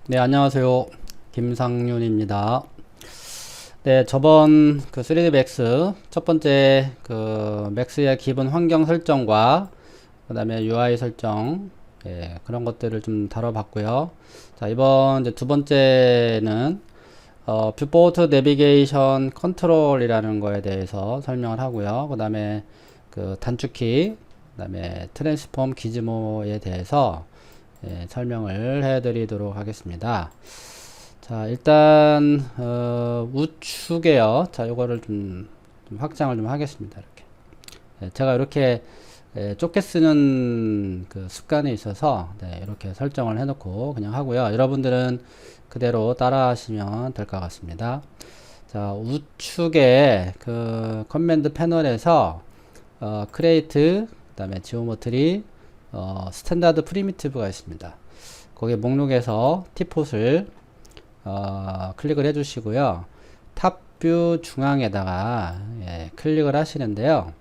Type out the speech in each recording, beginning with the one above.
네, 안녕하세요. 김상윤입니다. 네, 저번 그 3D 맥스 첫 번째 그 맥스의 기본 환경 설정과 그 다음에 UI 설정, 그런 것들을 좀 다뤄봤고요. 자, 이번 이제 두 번째는 뷰포트 내비게이션 컨트롤이라는 거에 대해서 설명을 하고요. 그 다음에 그 단축키, 그 다음에 트랜스폼 기즈모에 대해서 설명을 해드리도록 하겠습니다. 자, 일단 우측에요. 자, 요거를 좀 확장을 좀 하겠습니다. 이렇게 제가 이렇게 좁게 쓰는 그 습관이 있어서 이렇게 설정을 해놓고 그냥 하고요. 여러분들은 그대로 따라 하시면 될 것 같습니다. 자, 우측에 그 커맨드 패널에서 크레이트, 그 다음에 지오메트리, 스탠다드 프리미티브가 있습니다. 거기 목록에서 티폿을 클릭을 해주시고요. 탑뷰 중앙에다가 클릭을 하시는데요.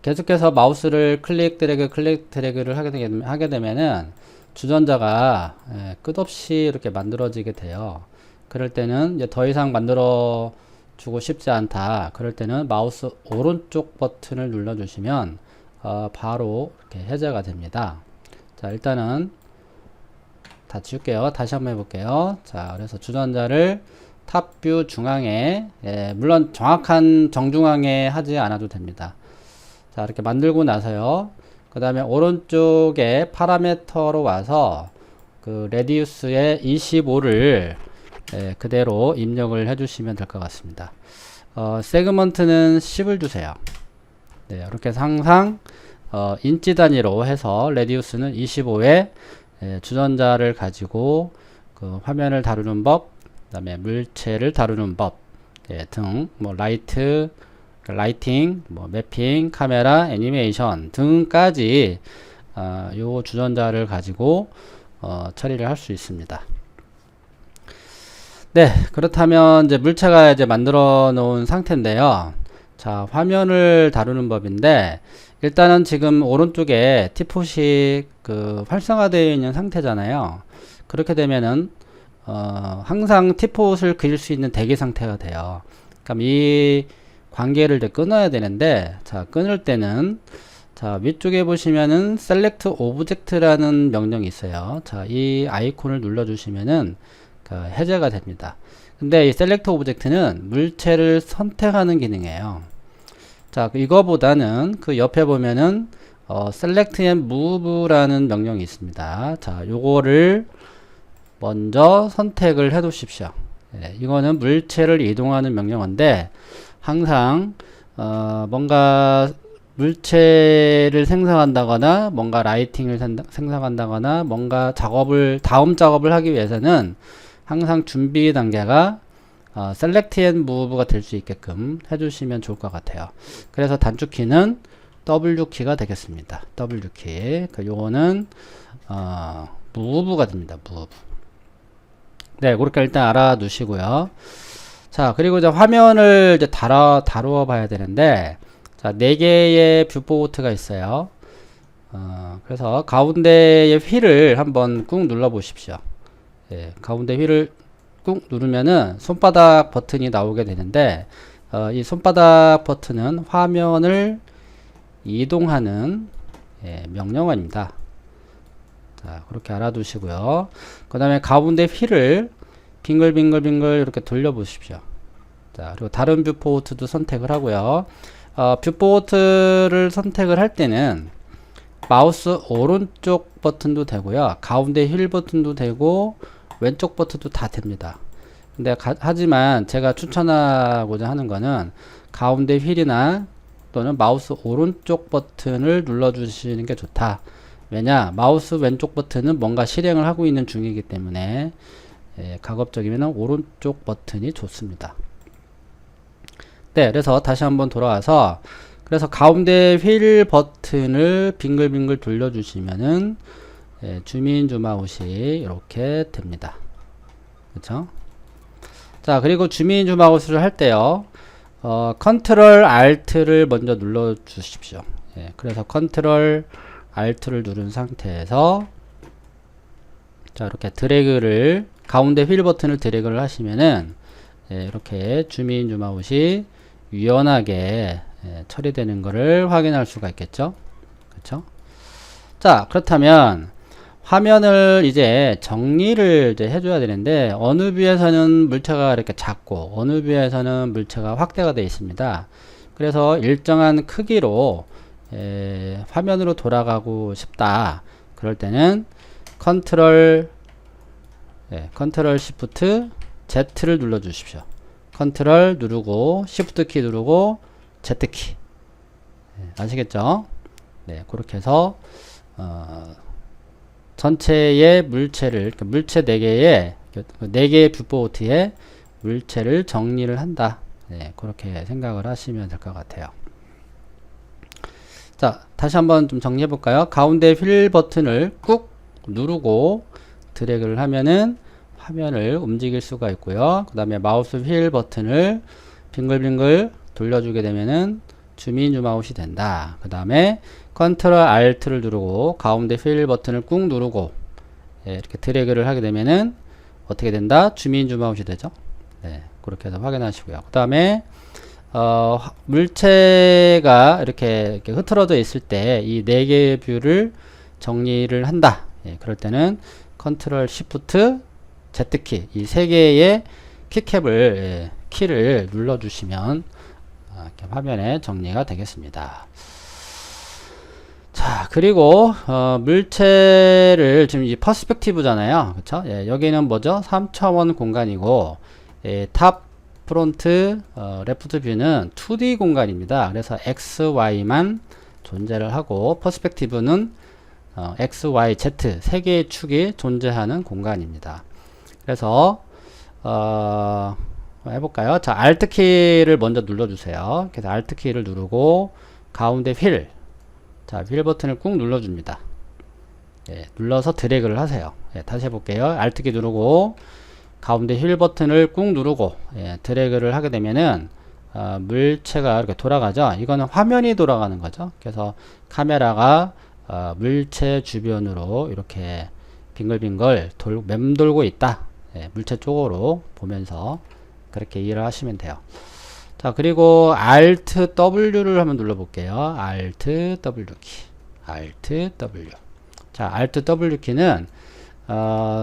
계속해서 마우스를 클릭 드래그를 하게 되면은 주전자가 끝없이 이렇게 만들어지게 돼요. 그럴 때는 이제 더 이상 만들어 주고 싶지 않다. 그럴 때는 마우스 오른쪽 버튼을 눌러 주시면 바로 이렇게 해제가 됩니다. 자, 일단은 다 지울게요. 다시 한번 해볼게요. 자, 그래서 주전자를 탑뷰 중앙에, 물론 정확한 정중앙에 하지 않아도 됩니다. 자, 이렇게 만들고 나서요. 그 다음에 오른쪽에 파라미터로 와서 그 레디우스의 25를 그대로 입력을 해주시면 될 것 같습니다. 세그먼트는 10을 주세요. 네, 이렇게 해서 항상 인치 단위로 해서 레디우스는 25에 주전자를 가지고 그 화면을 다루는 법, 그 다음에 물체를 다루는 법 등, 뭐 라이팅, 뭐 매핑, 카메라, 애니메이션 등까지 요 주전자를 가지고 처리를 할 수 있습니다. 네, 그렇다면 이제 물체가 이제 만들어 놓은 상태인데요. 자, 화면을 다루는 법인데 일단은 지금 오른쪽에 티폿이 그 활성화되어 있는 상태잖아요. 그렇게 되면은 항상 티폿을 그릴 수 있는 대기 상태가 돼요. 그럼 이 관계를 이제 끊어야 되는데, 자, 끊을 때는 자, 위쪽에 보시면은 select object라는 명령이 있어요. 자, 이 아이콘을 눌러 주시면은 그 해제가 됩니다. 근데 이 select object는 물체를 선택하는 기능이에요. 자, 이거보다는 그 옆에 보면은 select and move라는 명령이 있습니다. 자, 요거를 먼저 선택을 해 두십시오. 이거는 물체를 이동하는 명령인데 항상 뭔가 물체를 생성한다거나 뭔가 라이팅을 생성한다거나 뭔가 다음 작업을 하기 위해서는 항상 준비 단계가 select and move가 될 수 있게끔 해주시면 좋을 것 같아요. 그래서 단축키는 W키가 되겠습니다. W키. 요거는 move가 됩니다. move. 네, 그렇게 일단 알아두시고요. 자, 그리고 이제 화면을 이제 다루어 봐야 되는데, 자, 4개의 뷰포트가 있어요. 그래서 가운데의 휠을 한번 꾹 눌러 보십시오. 가운데 휠을 꾹 누르면은 손바닥 버튼이 나오게 되는데, 이 손바닥 버튼은 화면을 이동하는 명령어입니다. 자, 그렇게 알아두시고요. 그 다음에 가운데 휠을 빙글빙글 이렇게 돌려 보십시오. 자, 그리고 다른 뷰포트도 선택을 하고요. 뷰포트를 선택을 할 때는 마우스 오른쪽 버튼도 되고요. 가운데 휠 버튼도 되고 왼쪽 버튼도 다 됩니다. 근데 하지만 제가 추천하고자 하는 거는 가운데 휠이나 또는 마우스 오른쪽 버튼을 눌러 주시는 게 좋다. 왜냐, 마우스 왼쪽 버튼은 뭔가 실행을 하고 있는 중이기 때문에 가급적이면 오른쪽 버튼이 좋습니다. 네, 그래서 다시 한번 돌아와서 그래서 가운데 휠 버튼을 빙글빙글 돌려주시면은 줌인 줌아웃이 이렇게 됩니다. 그렇죠? 자, 그리고 줌인 줌아웃을 할 때요, 컨트롤 Alt를 먼저 눌러 주십시오. 그래서 컨트롤 Alt를 누른 상태에서 자, 이렇게 드래그를 가운데 휠 버튼을 드래그를 하시면은 이렇게 줌인 줌아웃이 유연하게 처리되는 것을 확인할 수가 있겠죠. 그렇죠? 자, 그렇다면 화면을 이제 정리를 이제 해줘야 되는데 어느 뷰에서는 물체가 이렇게 작고 어느 뷰에서는 물체가 확대가 되어 있습니다. 그래서 일정한 크기로 화면으로 돌아가고 싶다. 그럴 때는 컨트롤 시프트 Z를 눌러 주십시오. 컨트롤 누르고 시프트 키 누르고 Z 키. 아시겠죠? 네, 그렇게 해서 전체의 물체를 물체 4개의 4개의 뷰포트에 물체를 정리를 한다. 네, 그렇게 생각을 하시면 될 것 같아요. 자, 다시 한번 좀 정리해 볼까요? 가운데 휠 버튼을 꾹 누르고 드래그를 하면은 화면을 움직일 수가 있고요. 그 다음에 마우스 휠 버튼을 빙글빙글 돌려주게 되면은 줌인 줌아웃이 된다. 그 다음에 컨트롤 Alt를 누르고 가운데 휠 버튼을 꾹 누르고 이렇게 드래그를 하게 되면은 어떻게 된다? 줌인 줌아웃이 되죠. 네, 그렇게 해서 확인하시고요. 그 다음에 물체가 이렇게 흐트러져 있을 때 이 4개의 뷰를 정리를 한다. 그럴 때는 컨트롤 시프트 Z키 이 3개의 키캡을 키를 눌러주시면 이렇게 화면에 정리가 되겠습니다. 자, 그리고 물체를 지금 이 퍼스펙티브잖아요. 그쵸? 여기는 뭐죠? 3차원 공간이고 탑 프론트 레프트 뷰는 2D 공간입니다. 그래서 XY만 존재를 하고 퍼스펙티브는 X, Y, Z 세 개의 축이 존재하는 공간입니다. 그래서 해볼까요? 자, Alt 키를 먼저 눌러주세요. 그래서 Alt 키를 누르고 가운데 휠, 자, 휠 버튼을 꾹 눌러줍니다. 눌러서 드래그를 하세요. 다시 해볼게요. Alt 키 누르고 가운데 휠 버튼을 꾹 누르고 드래그를 하게 되면은 물체가 이렇게 돌아가죠. 이거는 화면이 돌아가는 거죠. 그래서 카메라가 물체 주변으로 이렇게 빙글빙글 맴돌고 있다. 물체 쪽으로 보면서 그렇게 이해를 하시면 돼요. 자, 그리고 Alt W를 한번 눌러 볼게요. Alt W 키. Alt W. 자, Alt W 키는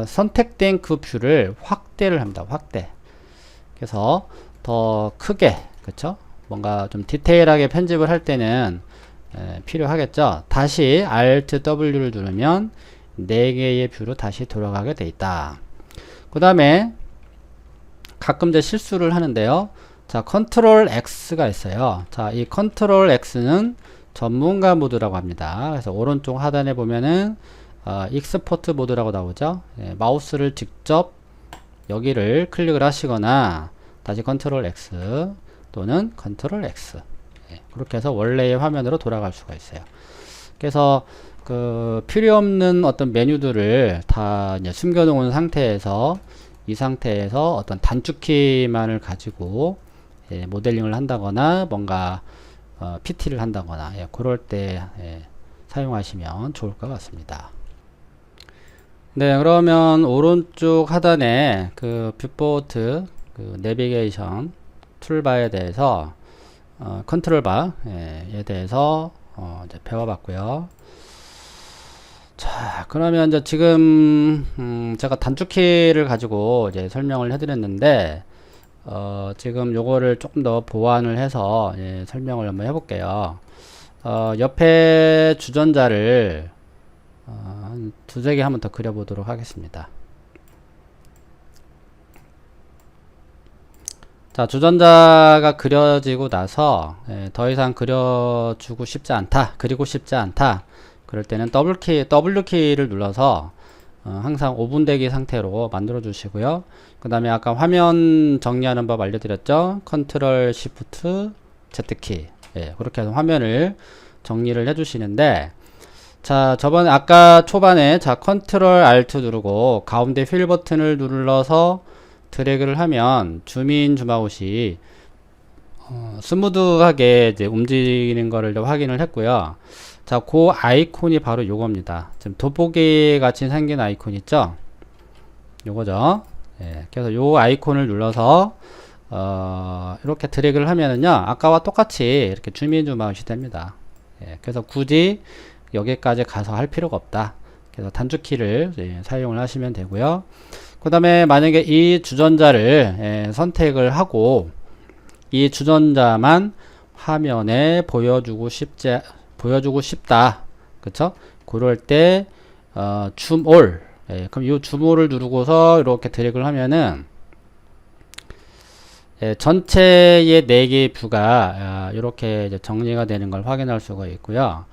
선택된 그 뷰를 확대를 합니다. 확대. 그래서 더 크게, 그쵸? 뭔가 좀 디테일하게 편집을 할 때는 필요하겠죠. 다시 Alt W를 누르면 4개의 뷰로 다시 돌아가게 돼 있다. 그 다음에 가끔 이제 실수를 하는데요. 자, 컨트롤 X가 있어요. 자, 이 컨트롤 X는 전문가 모드라고 합니다. 그래서 오른쪽 하단에 보면은 익스포트 모드라고 나오죠. 마우스를 직접 여기를 클릭을 하시거나 다시 컨트롤 X 또는 컨트롤 X 그렇게 해서 원래의 화면으로 돌아갈 수가 있어요. 그래서 그 필요 없는 어떤 메뉴들을 다 이제 숨겨놓은 상태에서 이 상태에서 어떤 단축키만을 가지고 모델링을 한다거나 뭔가 PT를 한다거나 그럴 때 사용하시면 좋을 것 같습니다. 네, 그러면 오른쪽 하단에 그 뷰포트 그 내비게이션 툴바에 대해서 컨트롤 바에 대해서 이제 배워봤고요. 자, 그러면 이제 지금 제가 단축키를 가지고 이제 설명을 해드렸는데 지금 요거를 조금 더 보완을 해서 설명을 한번 해볼게요. 옆에 주전자를 한 2~3개 한번 더 그려보도록 하겠습니다. 자, 주전자가 그려지고 나서 더 이상 그리고 싶지 않다. 그럴 때는 W키를 눌러서 항상 오분대기 상태로 만들어 주시고요. 그 다음에 아까 화면 정리하는 법 알려드렸죠. 컨트롤 시프트 Z키 그렇게 해서 화면을 정리를 해 주시는데, 자, 저번에 아까 초반에 자 컨트롤 Alt 누르고 가운데 휠 버튼을 눌러서 드래그를 하면 줌인 줌아웃이 스무드하게 이제 움직이는 거를 확인을 했고요. 자, 그 아이콘이 바로 요겁니다. 지금 돋보기 같이 생긴 아이콘 있죠? 요거죠. 예, 그래서 요 아이콘을 눌러서 이렇게 드래그를 하면은요, 아까와 똑같이 이렇게 줌인줌아웃이 됩니다. 예, 그래서 굳이 여기까지 가서 할 필요가 없다. 그래서 단축키를 사용을 하시면 되고요. 그 다음에 만약에 이 주전자를 선택을 하고 이 주전자만 화면에 보여주고 싶다. 그쵸? 그럴 때 줌올, 그럼 이 줌올을 누르고서 이렇게 드래그를 하면은 전체의 4개의 뷰가 이렇게 이제 정리가 되는 걸 확인할 수가 있고요.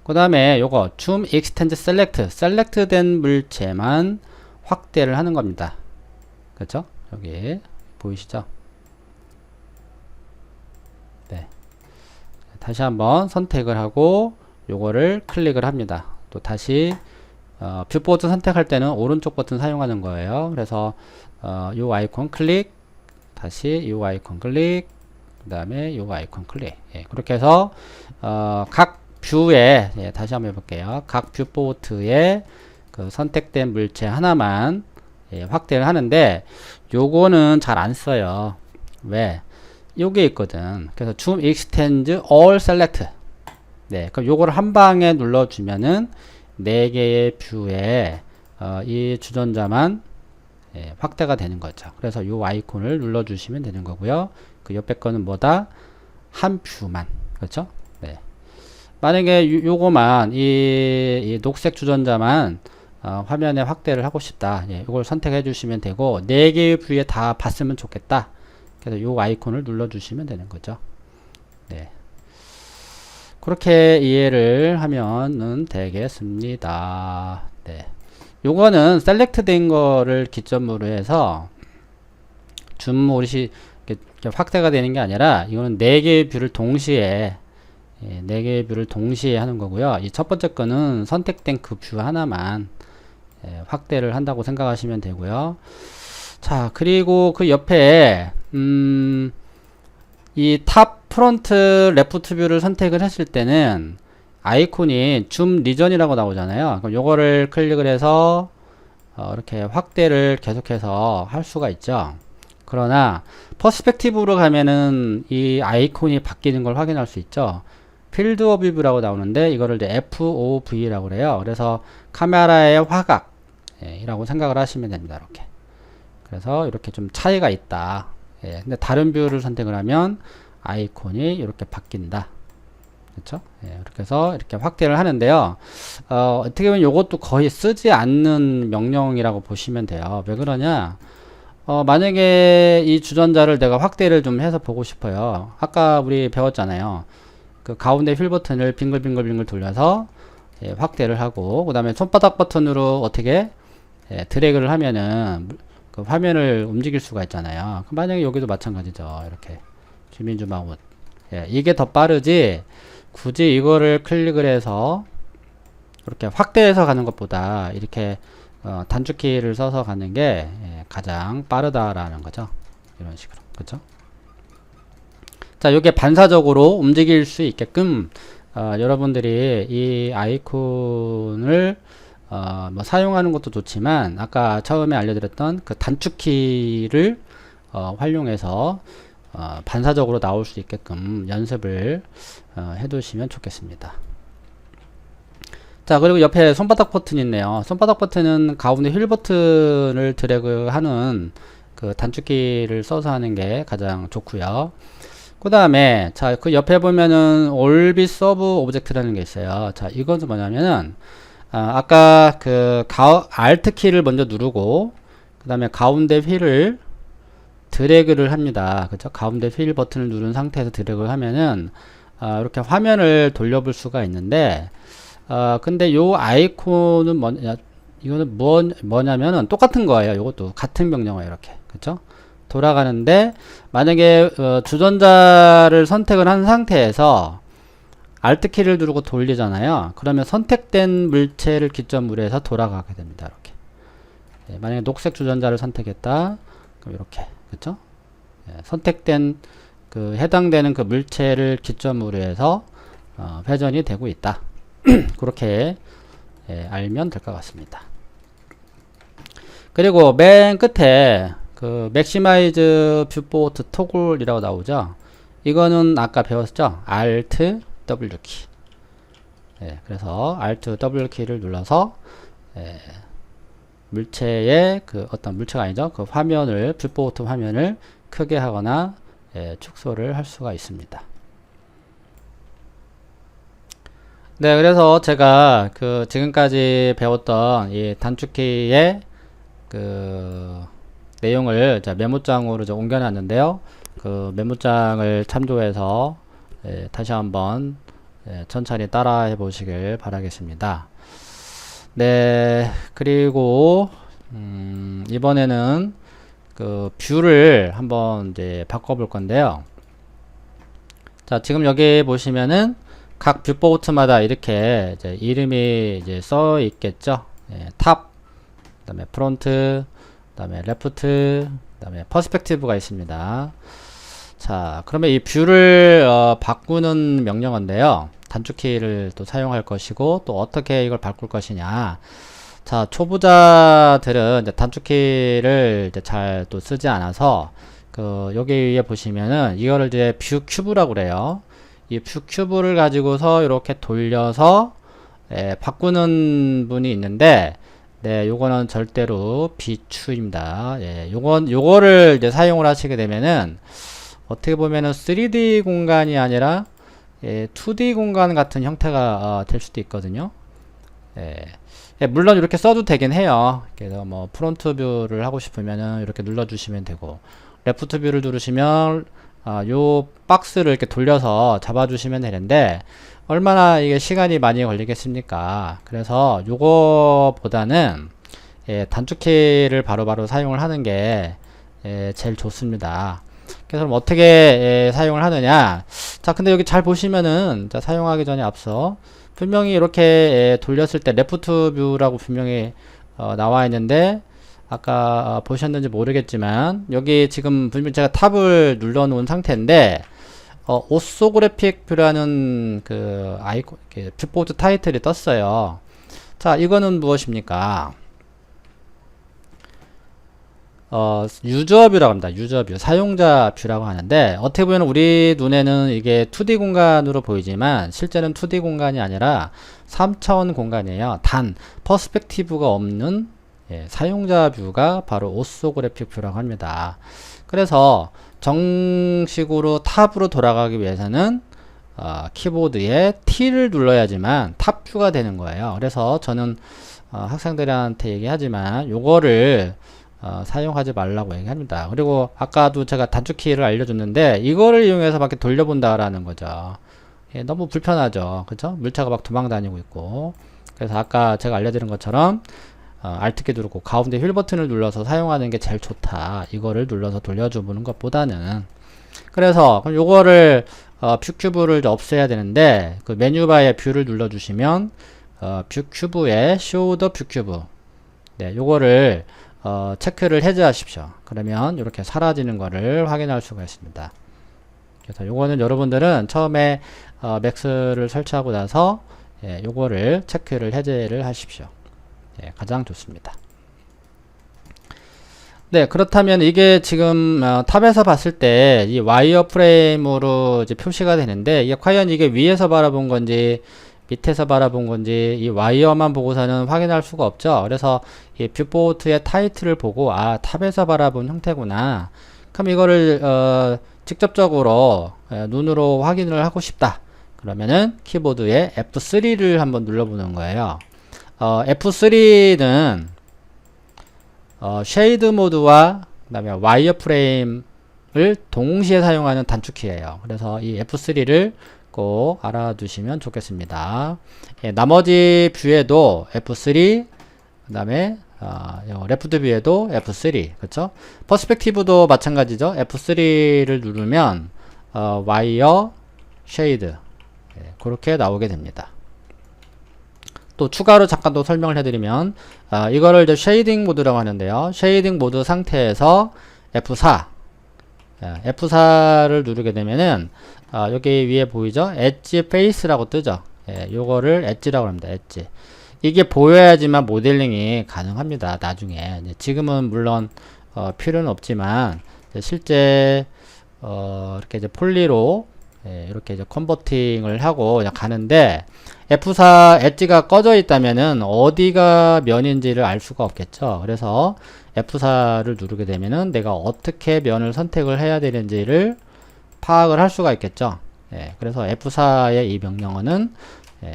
그 다음에 요거 줌 익스텐드 셀렉트 된 물체만 확대를 하는 겁니다. 그렇죠? 여기 보이시죠? 네. 다시 한번 선택을 하고 요거를 클릭을 합니다. 또 다시 뷰포트 선택할 때는 오른쪽 버튼 사용하는 거예요. 그래서 요 아이콘 클릭, 다시 요 아이콘 클릭, 그 다음에 요 아이콘 클릭. 예, 그렇게 해서 각 뷰에 다시 한번 해볼게요. 각 뷰포트에 그 선택된 물체 하나만 확대를 하는데 요거는 잘 안 써요. 왜? 요게 있거든. 그래서 줌 익스텐드 all select. 네, 그럼 요거를 한 방에 눌러주면은 4개의 뷰에 이 주전자만 확대가 되는 거죠. 그래서 요 아이콘을 눌러주시면 되는 거고요. 그 옆에 거는 뭐다? 한 뷰만. 그렇죠? 네. 만약에 요거만 이 녹색 주전자만 화면에 확대를 하고 싶다. 이걸 선택해 주시면 되고 4개의 뷰에 다 봤으면 좋겠다. 그래서 요 아이콘을 눌러 주시면 되는 거죠. 네. 그렇게 이해를 하면은 되겠습니다. 네. 요거는 셀렉트 된 거를 기점으로 해서 줌올이 확대가 되는 게 아니라 이거는 4개의 뷰를 동시에 4개의 뷰를 동시에 하는 거고요. 이 첫 번째 거는 선택된 그 뷰 하나만 확대를 한다고 생각하시면 되고요. 자, 그리고 그 옆에 이 탑 프론트 레프트 뷰를 선택을 했을 때는 아이콘이 줌 리전이라고 나오잖아요. 그럼 요거를 클릭을 해서 이렇게 확대를 계속해서 할 수가 있죠. 그러나 퍼스펙티브로 가면은 이 아이콘이 바뀌는 걸 확인할 수 있죠. 필드 오브 뷰라고 나오는데 이거를 이제 FOV라고 그래요. 그래서 카메라의 화각 이라고 생각을 하시면 됩니다. 이렇게. 그래서 이렇게 좀 차이가 있다. 근데 다른 뷰를 선택을 하면 아이콘이 이렇게 바뀐다. 그렇죠? 이렇게 해서 이렇게 확대를 하는데요. 어떻게 보면 이것도 거의 쓰지 않는 명령이라고 보시면 돼요. 왜 그러냐? 만약에 이 주전자를 내가 확대를 좀 해서 보고 싶어요. 아까 우리 배웠잖아요. 그 가운데 휠 버튼을 빙글빙글 돌려서 확대를 하고, 그 다음에 손바닥 버튼으로 어떻게 드래그를 하면은 그 화면을 움직일 수가 있잖아요. 만약에 여기도 마찬가지죠. 이렇게 줌인줌아웃. 이게 더 빠르지. 굳이 이거를 클릭을 해서 이렇게 확대해서 가는 것보다 이렇게 단축키를 써서 가는 게 가장 빠르다라는 거죠. 이런 식으로. 그렇죠? 자, 이게 반사적으로 움직일 수 있게끔 여러분들이 이 아이콘을 뭐 사용하는 것도 좋지만 아까 처음에 알려드렸던 그 단축키를 활용해서 반사적으로 나올 수 있게끔 연습을 해 두시면 좋겠습니다. 자, 그리고 옆에 손바닥 버튼이 있네요. 손바닥 버튼은 가운데 휠 버튼을 드래그 하는 그 단축키를 써서 하는 게 가장 좋고요. 그 다음에 자, 그 옆에 보면은 올비 서브 오브젝트라는 게 있어요. 자, 이건 뭐냐면은 아까 그 Alt 키를 먼저 누르고 그 다음에 가운데 휠을 드래그를 합니다. 그죠? 가운데 휠 버튼을 누른 상태에서 드래그를 하면은 이렇게 화면을 돌려볼 수가 있는데 근데 요 아이콘은 이거는 뭐냐면은 똑같은 거예요. 요것도 같은 명령어예요. 이렇게. 그쵸? 돌아가는데 만약에 주전자를 선택을 한 상태에서 Alt 키를 누르고 돌리잖아요. 그러면 선택된 물체를 기점으로 해서 돌아가게 됩니다. 이렇게. 만약에 녹색 주전자를 선택했다. 그럼 이렇게. 그쵸? 선택된 그 해당되는 그 물체를 기점으로 해서 회전이 되고 있다. 그렇게 알면 될 것 같습니다. 그리고 맨 끝에 그 맥시마이즈 뷰포트 토글이라고 나오죠. 이거는 아까 배웠죠. Alt W 키. 예, 그래서 Alt W 키를 눌러서 예, 물체의 그 어떤 물체가 아니죠. 그 화면을 뷰포트 화면을 크게 하거나 예, 축소를 할 수가 있습니다. 네, 그래서 제가 그 지금까지 배웠던 이 단축키의 그 내용을 메모장으로 옮겨놨는데요. 그 메모장을 참조해서 예, 다시 한번 예, 천천히 따라해 보시길 바라겠습니다. 네, 그리고 이번에는 그 뷰를 한번 이제 바꿔볼 건데요. 자, 지금 여기 보시면은 각 뷰포트마다 이렇게 이제 이름이 이제 써 있겠죠. 예, 탑, 그다음에 프론트, 그다음에 레프트, 그다음에 퍼스펙티브가 있습니다. 자, 그러면 이 뷰를 바꾸는 명령어인데요. 단축키를 또 사용할 것이고 또 어떻게 이걸 바꿀 것이냐. 자, 초보자들은 이제 단축키를 이제 잘 또 쓰지 않아서 그 여기 위에 보시면은 이거를 이제 뷰 큐브라고 그래요. 이 뷰 큐브를 가지고서 이렇게 돌려서 예, 바꾸는 분이 있는데 네, 요거는 절대로 비추입니다. 예, 요거를 이제 사용을 하시게 되면은 어떻게 보면은 3D 공간이 아니라 예, 2D 공간 같은 형태가 될 수도 있거든요. 예. 예, 물론 이렇게 써도 되긴 해요. 그래서 뭐 프론트 뷰를 하고 싶으면은 이렇게 눌러주시면 되고 레프트 뷰를 누르시면 요 박스를 이렇게 돌려서 잡아주시면 되는데 얼마나 이게 시간이 많이 걸리겠습니까? 그래서 요거보다는 예, 단축키를 바로바로 사용을 하는 게 예, 제일 좋습니다. 그래서 그럼 어떻게 예, 사용을 하느냐? 자, 근데 여기 잘 보시면은 자, 사용하기 전에 앞서 분명히 이렇게 예, 돌렸을 때 레프트 뷰라고 분명히 나와 있는데 아까 보셨는지 모르겠지만 여기 지금 분명히 제가 탑을 눌러 놓은 상태인데 오소그래픽 뷰라는 그 아이콘 뷰포트 타이틀이 떴어요. 자, 이거는 무엇입니까? 유저 뷰라고 합니다. 유저 뷰, 사용자 뷰라고 하는데 어떻게 보면 우리 눈에는 이게 2D 공간으로 보이지만 실제는 2D 공간이 아니라 3차원 공간이에요. 단 퍼스펙티브가 없는 예, 사용자 뷰가 바로 오소그래픽 뷰라고 합니다. 그래서 정식으로 탑으로 돌아가기 위해서는 키보드에 T를 눌러야지만 탑 뷰가 되는 거예요. 그래서 저는 학생들한테 얘기하지만 요거를 사용하지 말라고 얘기합니다. 그리고 아까도 제가 단축키를 알려줬는데 이거를 이용해서 밖에 돌려본다라는 거죠. 예, 너무 불편하죠. 그쵸? 물체가 막 도망다니고 있고. 그래서 아까 제가 알려드린 것처럼 Alt키 누르고 가운데 휠 버튼을 눌러서 사용하는 게 제일 좋다. 이거를 눌러서 돌려주는 것보다는. 그래서 그럼 요거를 뷰 큐브를 없애야 되는데 그 메뉴바에 뷰를 눌러주시면 뷰 큐브에 Show the 뷰 큐브. 네, 요거를 체크를 해제하십시오. 그러면 이렇게 사라지는 거를 확인할 수가 있습니다. 그래서 요거는 여러분들은 처음에 맥스를 설치하고 나서 예, 요거를 체크를 해제를 하십시오. 예, 가장 좋습니다. 네, 그렇다면 이게 지금 탑에서 봤을 때 이 와이어 프레임으로 이제 표시가 되는데 이게 과연 이게 위에서 바라본 건지 밑에서 바라본 건지 이 와이어만 보고서는 확인할 수가 없죠. 그래서 이 뷰포트의 타이틀을 보고 탑에서 바라본 형태구나. 그럼 이거를 직접적으로 눈으로 확인을 하고 싶다. 그러면은 키보드에 F3를 한번 눌러보는 거예요. F3는 쉐이드 모드와 그 다음에 와이어 프레임을 동시에 사용하는 단축키예요. 그래서 이 F3를 꼭 알아두시면 좋겠습니다. 예, 나머지 뷰에도 F3, 그 다음에 레프트 뷰에도 F3, 그쵸? 퍼스펙티브도 마찬가지죠. F3를 누르면 와이어, 쉐이드 예, 그렇게 나오게 됩니다. 또 추가로 잠깐 더 설명을 해드리면 이거를 이제 쉐이딩 모드라고 하는데요. 쉐이딩 모드 상태에서 F4 F4를 누르게 되면은 여기 위에 보이죠? 엣지 페이스라고 뜨죠. 예, 요거를 엣지라고 합니다. 엣지. 이게 보여야지만 모델링이 가능합니다. 나중에. 지금은 물론 필요는 없지만 실제 이렇게 이제 폴리로 이렇게 이제 컨버팅을 하고 그냥 가는데 F4 엣지가 꺼져 있다면은 어디가 면인지를 알 수가 없겠죠. 그래서 F4를 누르게 되면은 내가 어떻게 면을 선택을 해야 되는지를 파악을 할 수가 있겠죠. 그래서 F4의 이 명령어는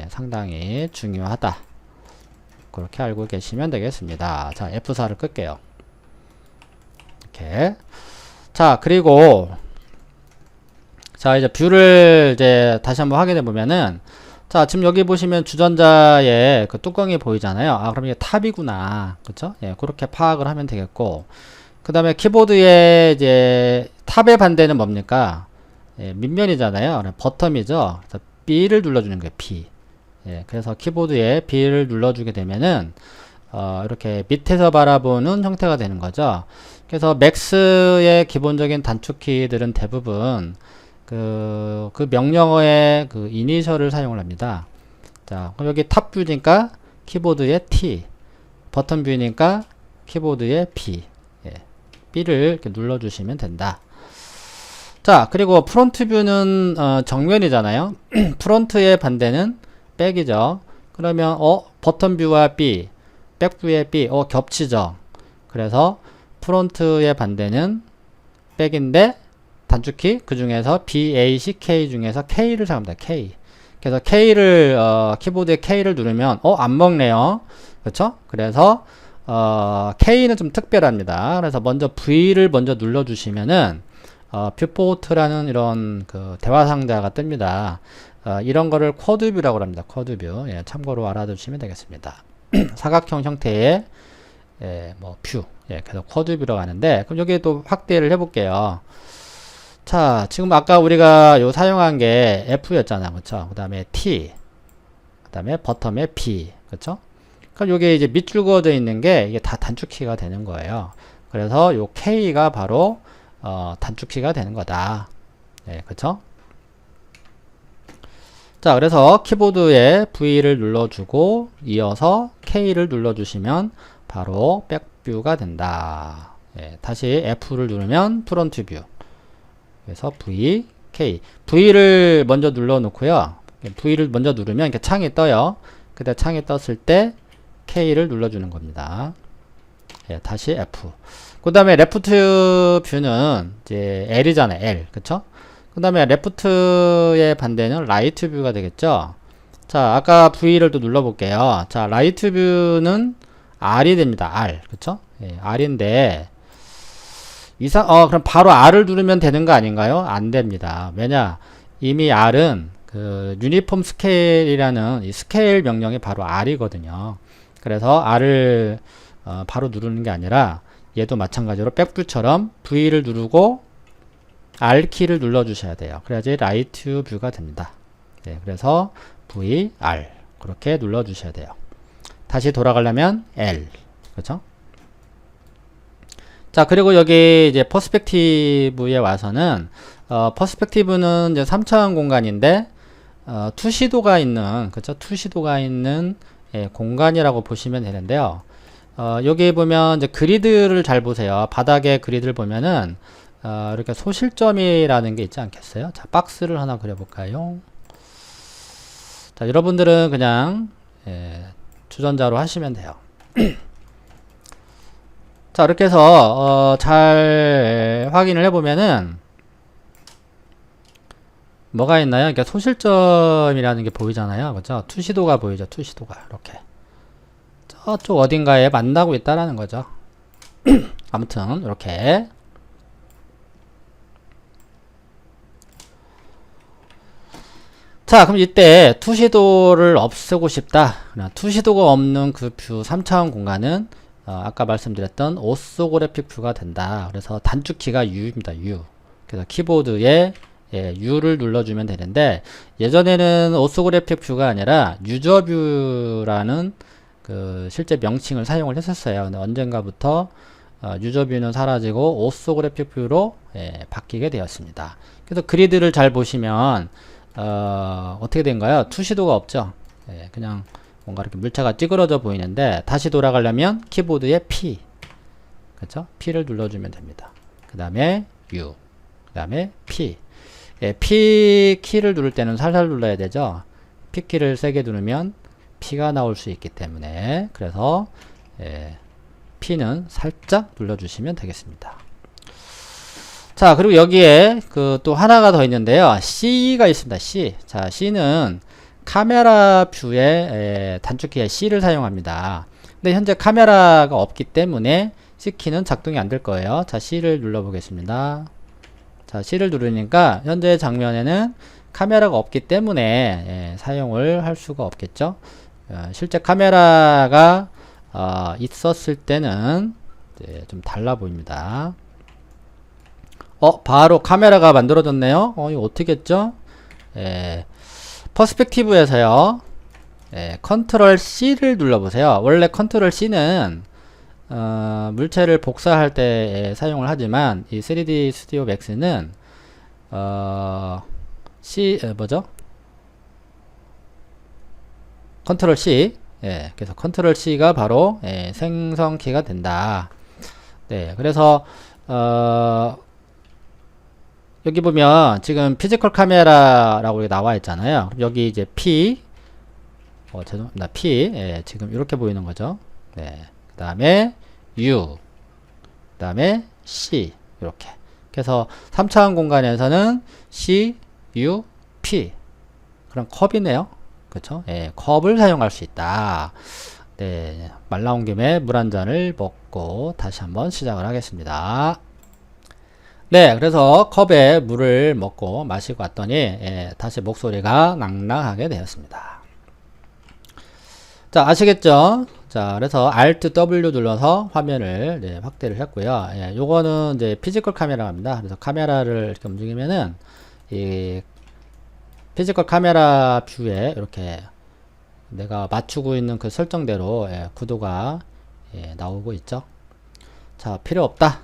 상당히 중요하다. 그렇게 알고 계시면 되겠습니다. 자, F4를 끌게요. 이렇게. 자, 그리고 자, 이제 뷰를 이제 다시 한번 확인해 보면은 자, 지금 여기 보시면 주전자에 그 뚜껑이 보이잖아요. 아, 그럼 이게 탑이구나. 그쵸? 그렇게 파악을 하면 되겠고. 그 다음에 키보드에 이제 탑의 반대는 뭡니까? 밑면이잖아요. 버텀이죠. 그래서 B를 눌러주는 거예요. B. 그래서 키보드에 B를 눌러주게 되면은 이렇게 밑에서 바라보는 형태가 되는 거죠. 그래서 맥스의 기본적인 단축키들은 대부분 그 명령어의 그 이니셜을 사용을 합니다. 자, 그럼 여기 탑 뷰니까 키보드에 T, 버튼 뷰니까 키보드에 B, B를 이렇게 눌러주시면 된다. 자, 그리고 프론트 뷰는 정면이잖아요. 프론트의 반대는 백이죠. 그러면 버튼 뷰와 B, 백 뷰의 B, 겹치죠. 그래서 프론트의 반대는 백인데 단축키 그 중에서 B, A, C, K 중에서 K를 사용합니다. K. 그래서 K를 키보드에 K를 누르면 안 먹네요. 그렇죠? 그래서 K는 좀 특별합니다. 그래서 먼저 V를 먼저 눌러 주시면은 뷰포트라는 이런 그 대화 상자가 뜹니다. 이런 거를 쿼드뷰라고 합니다. 쿼드뷰. 참고로 알아두시면 되겠습니다. 사각형 형태의 뭐 뷰. 그래서 쿼드뷰라고 하는데 그럼 여기 또 확대를 해 볼게요. 자, 지금 아까 우리가 요 사용한 게 F였잖아. 그쵸? 그 다음에 T, 그 다음에 버텀에 B. 그쵸? 그럼 요게 이제 밑줄 그어져 있는 게 이게 다 단축키가 되는 거예요. 그래서 요 K가 바로, 단축키가 되는 거다. 그쵸? 자, 그래서 키보드에 V를 눌러주고 이어서 K를 눌러주시면 바로 백뷰가 된다. 다시 F를 누르면 프론트 뷰. 그래서 V, K. V를 먼저 눌러 놓고요. V를 먼저 누르면 이렇게 창이 떠요. 그때 창이 떴을 때 K를 눌러주는 겁니다. 다시 F. 그 다음에 레프트 뷰는 이제 L이잖아요. L. 그쵸? 그 다음에 레프트의 반대는 라이트 뷰가 되겠죠? 자, 아까 V를 또 눌러볼게요. 자, 라이트 뷰는 R이 됩니다. R. 그쵸? R인데, 그럼 바로 R을 누르면 되는 거 아닌가요? 안 됩니다. 왜냐? 이미 R은 그 유니폼 스케일이라는 이 스케일 명령이 바로 R이거든요. 그래서 R을 바로 누르는 게 아니라 얘도 마찬가지로 백뷰처럼 V를 누르고 R키를 눌러주셔야 돼요. 그래야지 라이트 뷰가 됩니다. 그래서 V, R 그렇게 눌러주셔야 돼요. 다시 돌아가려면 L. 그렇죠? 자, 그리고 여기 이제 퍼스펙티브에 와서는 퍼스펙티브는 이제 3차원 공간인데 투시도가 있는, 그렇죠? 투시도가 있는 공간이라고 보시면 되는데요. 여기 보면 이제 그리드를 잘 보세요. 바닥에 그리드를 보면은 이렇게 소실점이라는 게 있지 않겠어요? 자, 박스를 하나 그려볼까요? 자, 여러분들은 그냥 주전자로 하시면 돼요. 자, 이렇게 해서 잘 확인을 해보면은 뭐가 있나요? 그러니까 소실점이라는 게 보이잖아요. 그죠? 투시도가 보이죠. 투시도가 이렇게 저쪽 어딘가에 만나고 있다라는 거죠. 아무튼 이렇게. 자, 그럼 이때 투시도를 없애고 싶다. 투시도가 없는 그 뷰 3차원 공간은 아까 말씀드렸던 오소그래픽 뷰가 된다. 그래서 단축키가 U입니다. U. 그래서 키보드에 U를 눌러주면 되는데, 예전에는 오소그래픽 뷰가 아니라 유저 뷰라는 그 실제 명칭을 사용을 했었어요. 근데 언젠가부터 유저 뷰는 사라지고 오소그래픽 뷰로 바뀌게 되었습니다. 그래서 그리드를 잘 보시면 어떻게 된가요? 투시도가 없죠. 그냥 뭔가 이렇게 물체가 찌그러져 보이는데 다시 돌아가려면 키보드에 P, 그렇죠? P를 눌러주면 됩니다. 그 다음에 U, 그 다음에 P. 예, P 키를 누를 때는 살살 눌러야 되죠. P 키를 세게 누르면 P가 나올 수 있기 때문에, 그래서 예, P는 살짝 눌러주시면 되겠습니다. 자, 그리고 여기에 그 또 하나가 더 있는데요. C가 있습니다. C. 자, C는 카메라 뷰에 단축키에 C를 사용합니다. 근데 현재 카메라가 없기 때문에 C키는 작동이 안 될 거예요. 자, C를 눌러 보겠습니다. 자, C를 누르니까 현재 장면에는 카메라가 없기 때문에 사용을 할 수가 없겠죠. 실제 카메라가 있었을 때는 좀 달라 보입니다. 바로 카메라가 만들어졌네요. 이거 어떻게 했죠? 퍼스펙티브에서요, 컨트롤 C를 눌러보세요. 원래 컨트롤 C는 물체를 복사할 때 사용을 하지만 이 3D 스튜디오 맥스는 뭐죠? 컨트롤 C. 그래서 컨트롤 C가 바로 생성키가 된다. 네, 그래서 여기 보면 지금 피지컬 카메라라고 나와 있잖아요. 여기 이제 P, 죄송합니다. P, 지금 이렇게 보이는 거죠. 네, 그 다음에 U, 그 다음에 C, 이렇게. 그래서 3차원 공간에서는 C, U, P. 그런 컵이네요. 그쵸? 컵을 사용할 수 있다. 네, 말 나온 김에 물 한 잔을 먹고 다시 한번 시작을 하겠습니다. 네, 그래서 컵에 물을 먹고 마시고 왔더니 다시 목소리가 낭낭하게 되었습니다. 자, 아시겠죠? 자, 그래서 Alt W 눌러서 화면을 확대를 했고요. 요거는 이제 피지컬 카메라입니다. 그래서 카메라를 이렇게 움직이면은 이 피지컬 카메라 뷰에 이렇게 내가 맞추고 있는 그 설정대로 구도가 나오고 있죠. 자, 필요 없다.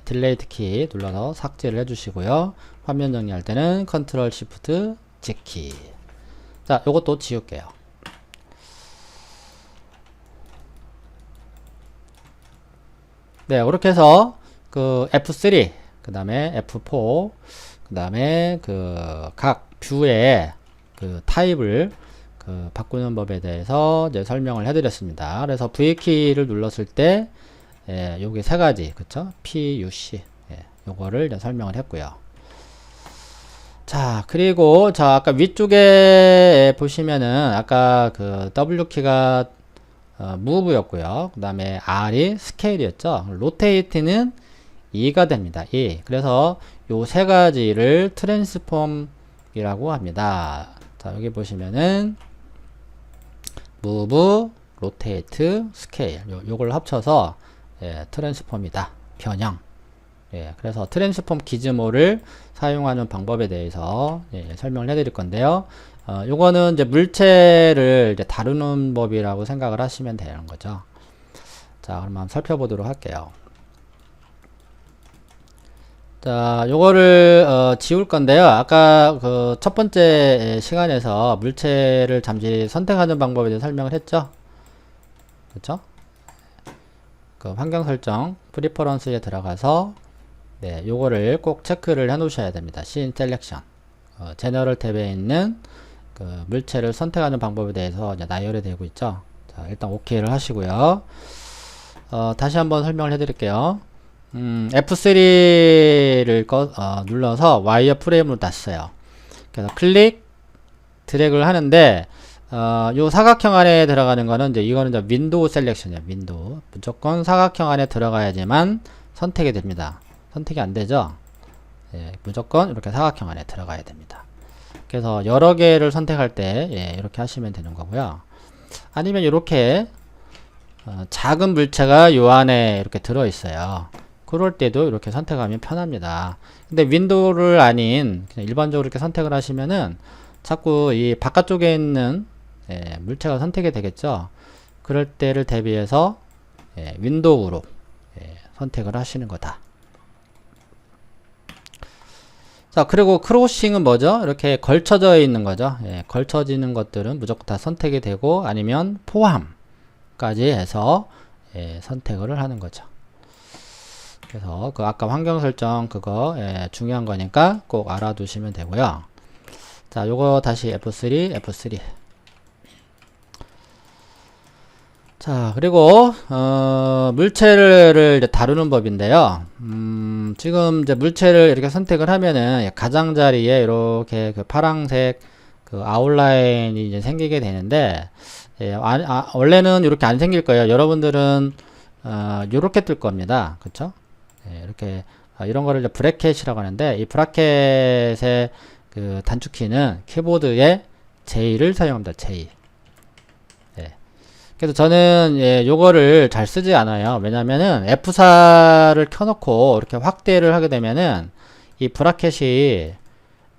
딜레이트 키 눌러서 삭제를 해주시고요. 화면 정리할 때는 컨트롤 시프트 Z 키. 자, 요것도 지울게요. 네, 그렇게 해서 그 F3, 그 다음에 F4, 그 다음에 그 각 뷰의 그 타입을 바꾸는 법에 대해서 이제 설명을 해드렸습니다. 그래서 V키를 눌렀을 때 요게 세 가지, 그쵸? P, U, C. 요거를 이제 설명을 했고요. 자, 그리고 아까 위쪽에 보시면은 아까 그 W키가 무브였고요. 그 다음에 R이 스케일이었죠. 로테이트는 2가 됩니다. 2. 그래서 요 세 가지를 트랜스폼이라고 합니다. 자, 여기 보시면은 move, rotate, scale 요걸 합쳐서 트랜스폼이다. 변형. 그래서 트랜스폼 기즈모를 사용하는 방법에 대해서 설명을 해드릴 건데요. 요거는 이제 물체를 이제 다루는 법이라고 생각을 하시면 되는 거죠. 자, 그럼 한번 살펴보도록 할게요. 자, 요거를 지울 건데요. 아까 그 첫 번째 시간에서 물체를 잠시 선택하는 방법에 대해 설명을 했죠. 그렇죠? 그 환경 설정 프리퍼런스에 들어가서 요거를 꼭 체크를 해 놓으셔야 됩니다. 씬 셀렉션 제너럴 탭에 있는 그 물체를 선택하는 방법에 대해서 이제 나열이 되고 있죠. 자, 일단 OK를 하시고요. 다시 한번 설명을 해 드릴게요. F3를 눌러서 와이어 프레임으로 놨어요. 그래서 클릭 드래그를 하는데 요 사각형 안에 들어가는 거는 이거는 이제 윈도우 셀렉션이에요. 윈도우 무조건 사각형 안에 들어가야지만 선택이 됩니다. 선택이 안 되죠. 무조건 이렇게 사각형 안에 들어가야 됩니다. 그래서 여러 개를 선택할 때 이렇게 하시면 되는 거고요. 아니면 이렇게 작은 물체가 요 안에 이렇게 들어 있어요. 그럴 때도 이렇게 선택하면 편합니다. 근데 윈도우를 아닌 그냥 일반적으로 이렇게 선택을 하시면은 자꾸 이 바깥쪽에 있는 물체가 선택이 되겠죠. 그럴 때를 대비해서 윈도우로 선택을 하시는 거다. 자, 그리고 크로싱은 뭐죠? 이렇게 걸쳐져 있는 거죠. 예, 걸쳐지는 것들은 무조건 다 선택이 되고 아니면 포함까지 해서 예, 선택을 하는 거죠. 그래서 그 아까 환경 설정 그거 예, 중요한 거니까 꼭 알아두시면 되고요. 자, 요거 다시 F3, F3. 자, 그리고 물체를 이제 다루는 법인데요. 지금 이제 물체를 이렇게 선택을 하면은 가장자리에 이렇게 그 파란색 그 아웃라인이 이제 생기게 되는데 예, 원래는 이렇게 안 생길 거예요. 여러분들은 요렇게 뜰 겁니다. 그쵸? 예, 이렇게 이런 거를 이제 브래켓이라고 하는데 이 브래켓의 그 단축키는 키보드에 J를 사용합니다. J. 그래서 저는 예, 요거를 잘 쓰지 않아요. 왜냐면은 F4를 켜놓고 이렇게 확대를 하게 되면은 이 브라켓이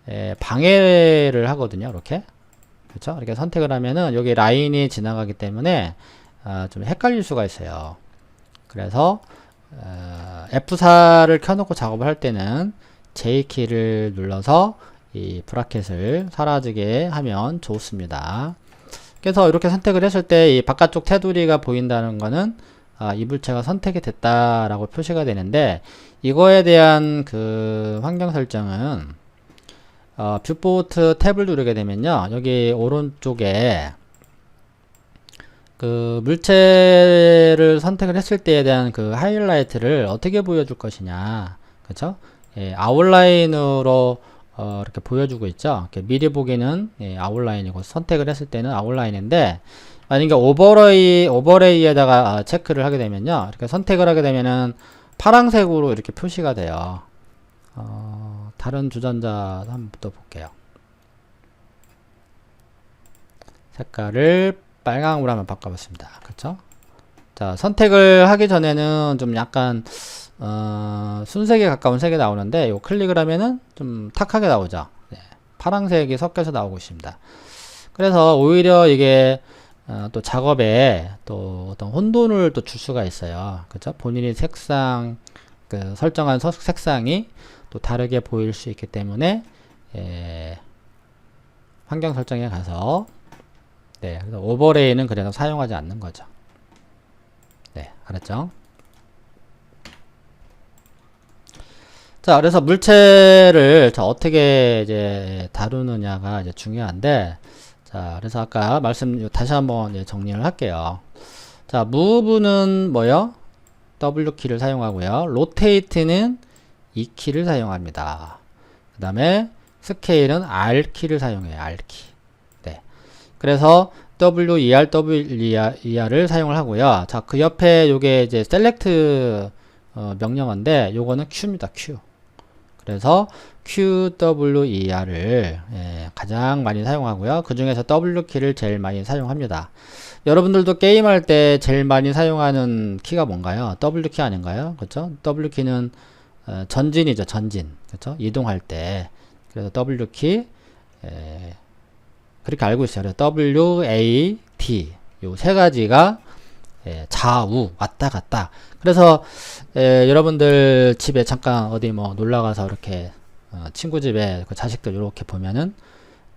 예, 방해를 하거든요. 이렇게. 그렇죠? 이렇게 선택을 하면은 여기 라인이 지나가기 때문에 좀 헷갈릴 수가 있어요. 그래서 F4를 켜놓고 작업을 할 때는 J키를 눌러서 이 브라켓을 사라지게 하면 좋습니다. 그래서 이렇게 선택을 했을 때 이 바깥쪽 테두리가 보인다는 거는 이 물체가 선택이 됐다라고 표시가 되는데 이거에 대한 그 환경 설정은 뷰포트 탭을 누르게 되면요 여기 오른쪽에 그 물체를 선택을 했을 때에 대한 그 하이라이트를 어떻게 보여줄 것이냐 그쵸? 예, 아웃라인으로 이렇게 보여주고 있죠. 이렇게 미리 보기는 예, 아웃라인이고 선택을 했을 때는 아웃라인인데 만약에 오버레이에다가 체크를 하게 되면요. 이렇게 선택을 하게 되면은 파란색으로 이렇게 표시가 돼요. 다른 주전자 한번 또 볼게요. 색깔을 빨강으로 한번 바꿔봤습니다. 그렇죠? 자, 선택을 하기 전에는 좀 약간 순색에 가까운 색이 나오는데 요 클릭을 하면은 좀 탁하게 나오죠. 네, 파란색이 섞여서 나오고 있습니다. 그래서 오히려 이게 또 작업에 또 어떤 혼돈을 또 줄 수가 있어요. 그죠? 본인이 색상 그 설정한 색상이 또 다르게 보일 수 있기 때문에 환경 설정에 가서 네, 그래서 오버레이는 그래서 사용하지 않는 거죠. 네, 알았죠? 자, 그래서 물체를 어떻게 이제 다루느냐가 이제 중요한데, 자, 그래서 아까 다시 한번 정리를 할게요. 자, move는 뭐요? W 키를 사용하고요. rotate는 E 키를 사용합니다. 그 다음에 스케일은 R 키를 사용해요. R 키. 네. 그래서 WER, WER을 사용을 하고요. 자, 그 옆에 요게 이제 select 명령어인데 요거는 Q입니다. Q. 그래서 QWER을 가장 많이 사용하고요. 그 중에서 W키를 제일 많이 사용합니다. 여러분들도 게임할 때 제일 많이 사용하는 키가 뭔가요? W키 아닌가요? 그렇죠? W키는 전진이죠. 전진. 그렇죠? 이동할 때. 그래서 W키 그렇게 알고 있어요. 그래서 WAD 요 세 가지가 좌우 왔다 갔다. 그래서 여러분들 집에 잠깐 어디 뭐 놀러가서 이렇게 친구 집에 그 자식들 이렇게 보면은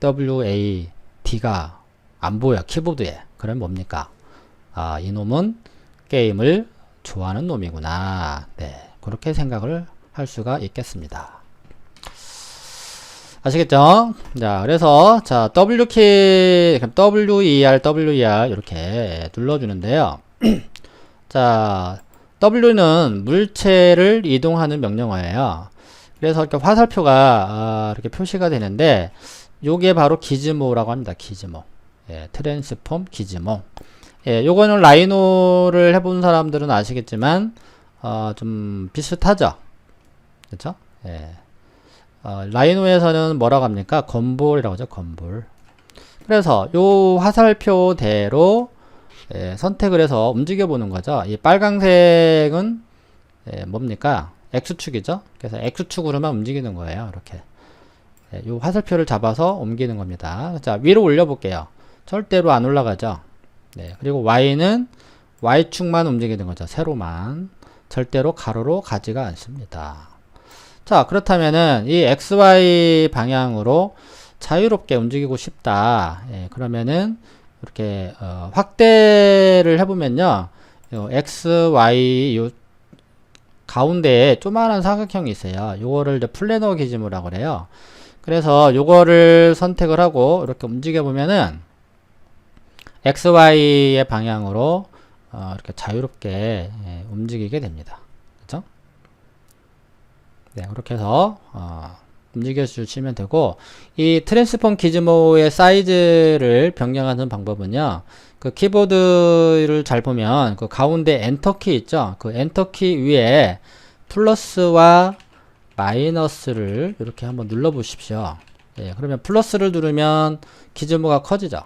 WAD가 안 보여 키보드에. 그럼 뭡니까? 아, 이놈은 게임을 좋아하는 놈이구나. 네, 그렇게 생각을 할 수가 있겠습니다. 아시겠죠? 자, 그래서 자 W키 WER 이렇게 눌러주는데요. 자, W는 물체를 이동하는 명령어예요. 그래서 이렇게 화살표가 이렇게 표시가 되는데 요게 바로 기즈모라고 합니다. 기즈모. 예, 트랜스폼 기즈모. 예, 요거는 라이노를 해본 사람들은 아시겠지만 좀 비슷하죠. 그렇죠? 예. 라이노에서는 뭐라고 합니까? 건볼이라고 하죠. 건볼. 그래서 요 화살표대로 선택을 해서 움직여 보는 거죠. 이 빨강색은 뭡니까? X축이죠. 그래서 X축으로만 움직이는 거예요. 이렇게 요 화살표를 잡아서 옮기는 겁니다. 자, 위로 올려 볼게요. 절대로 안 올라가죠. 네, 그리고 Y는 Y축만 움직이는 거죠. 세로만. 절대로 가로로 가지가 않습니다. 자, 그렇다면은 이 XY 방향으로 자유롭게 움직이고 싶다. 예, 그러면은 이렇게 확대를 해보면요, 요 XY 요 가운데에 조그마한 사각형이 있어요. 요거를 이제 플래너 기지모라고 그래요. 그래서 요거를 선택을 하고 이렇게 움직여 보면은 XY의 방향으로 이렇게 자유롭게 움직이게 됩니다. 그죠? 네, 그렇게 해서 움직여 주시면 되고, 이 트랜스폼 기즈모의 사이즈를 변경하는 방법은요, 그 키보드를 잘 보면 그 가운데 엔터키 있죠? 그 엔터키 위에 플러스와 마이너스를 이렇게 한번 눌러 보십시오. 예, 그러면 플러스를 누르면 기즈모가 커지죠.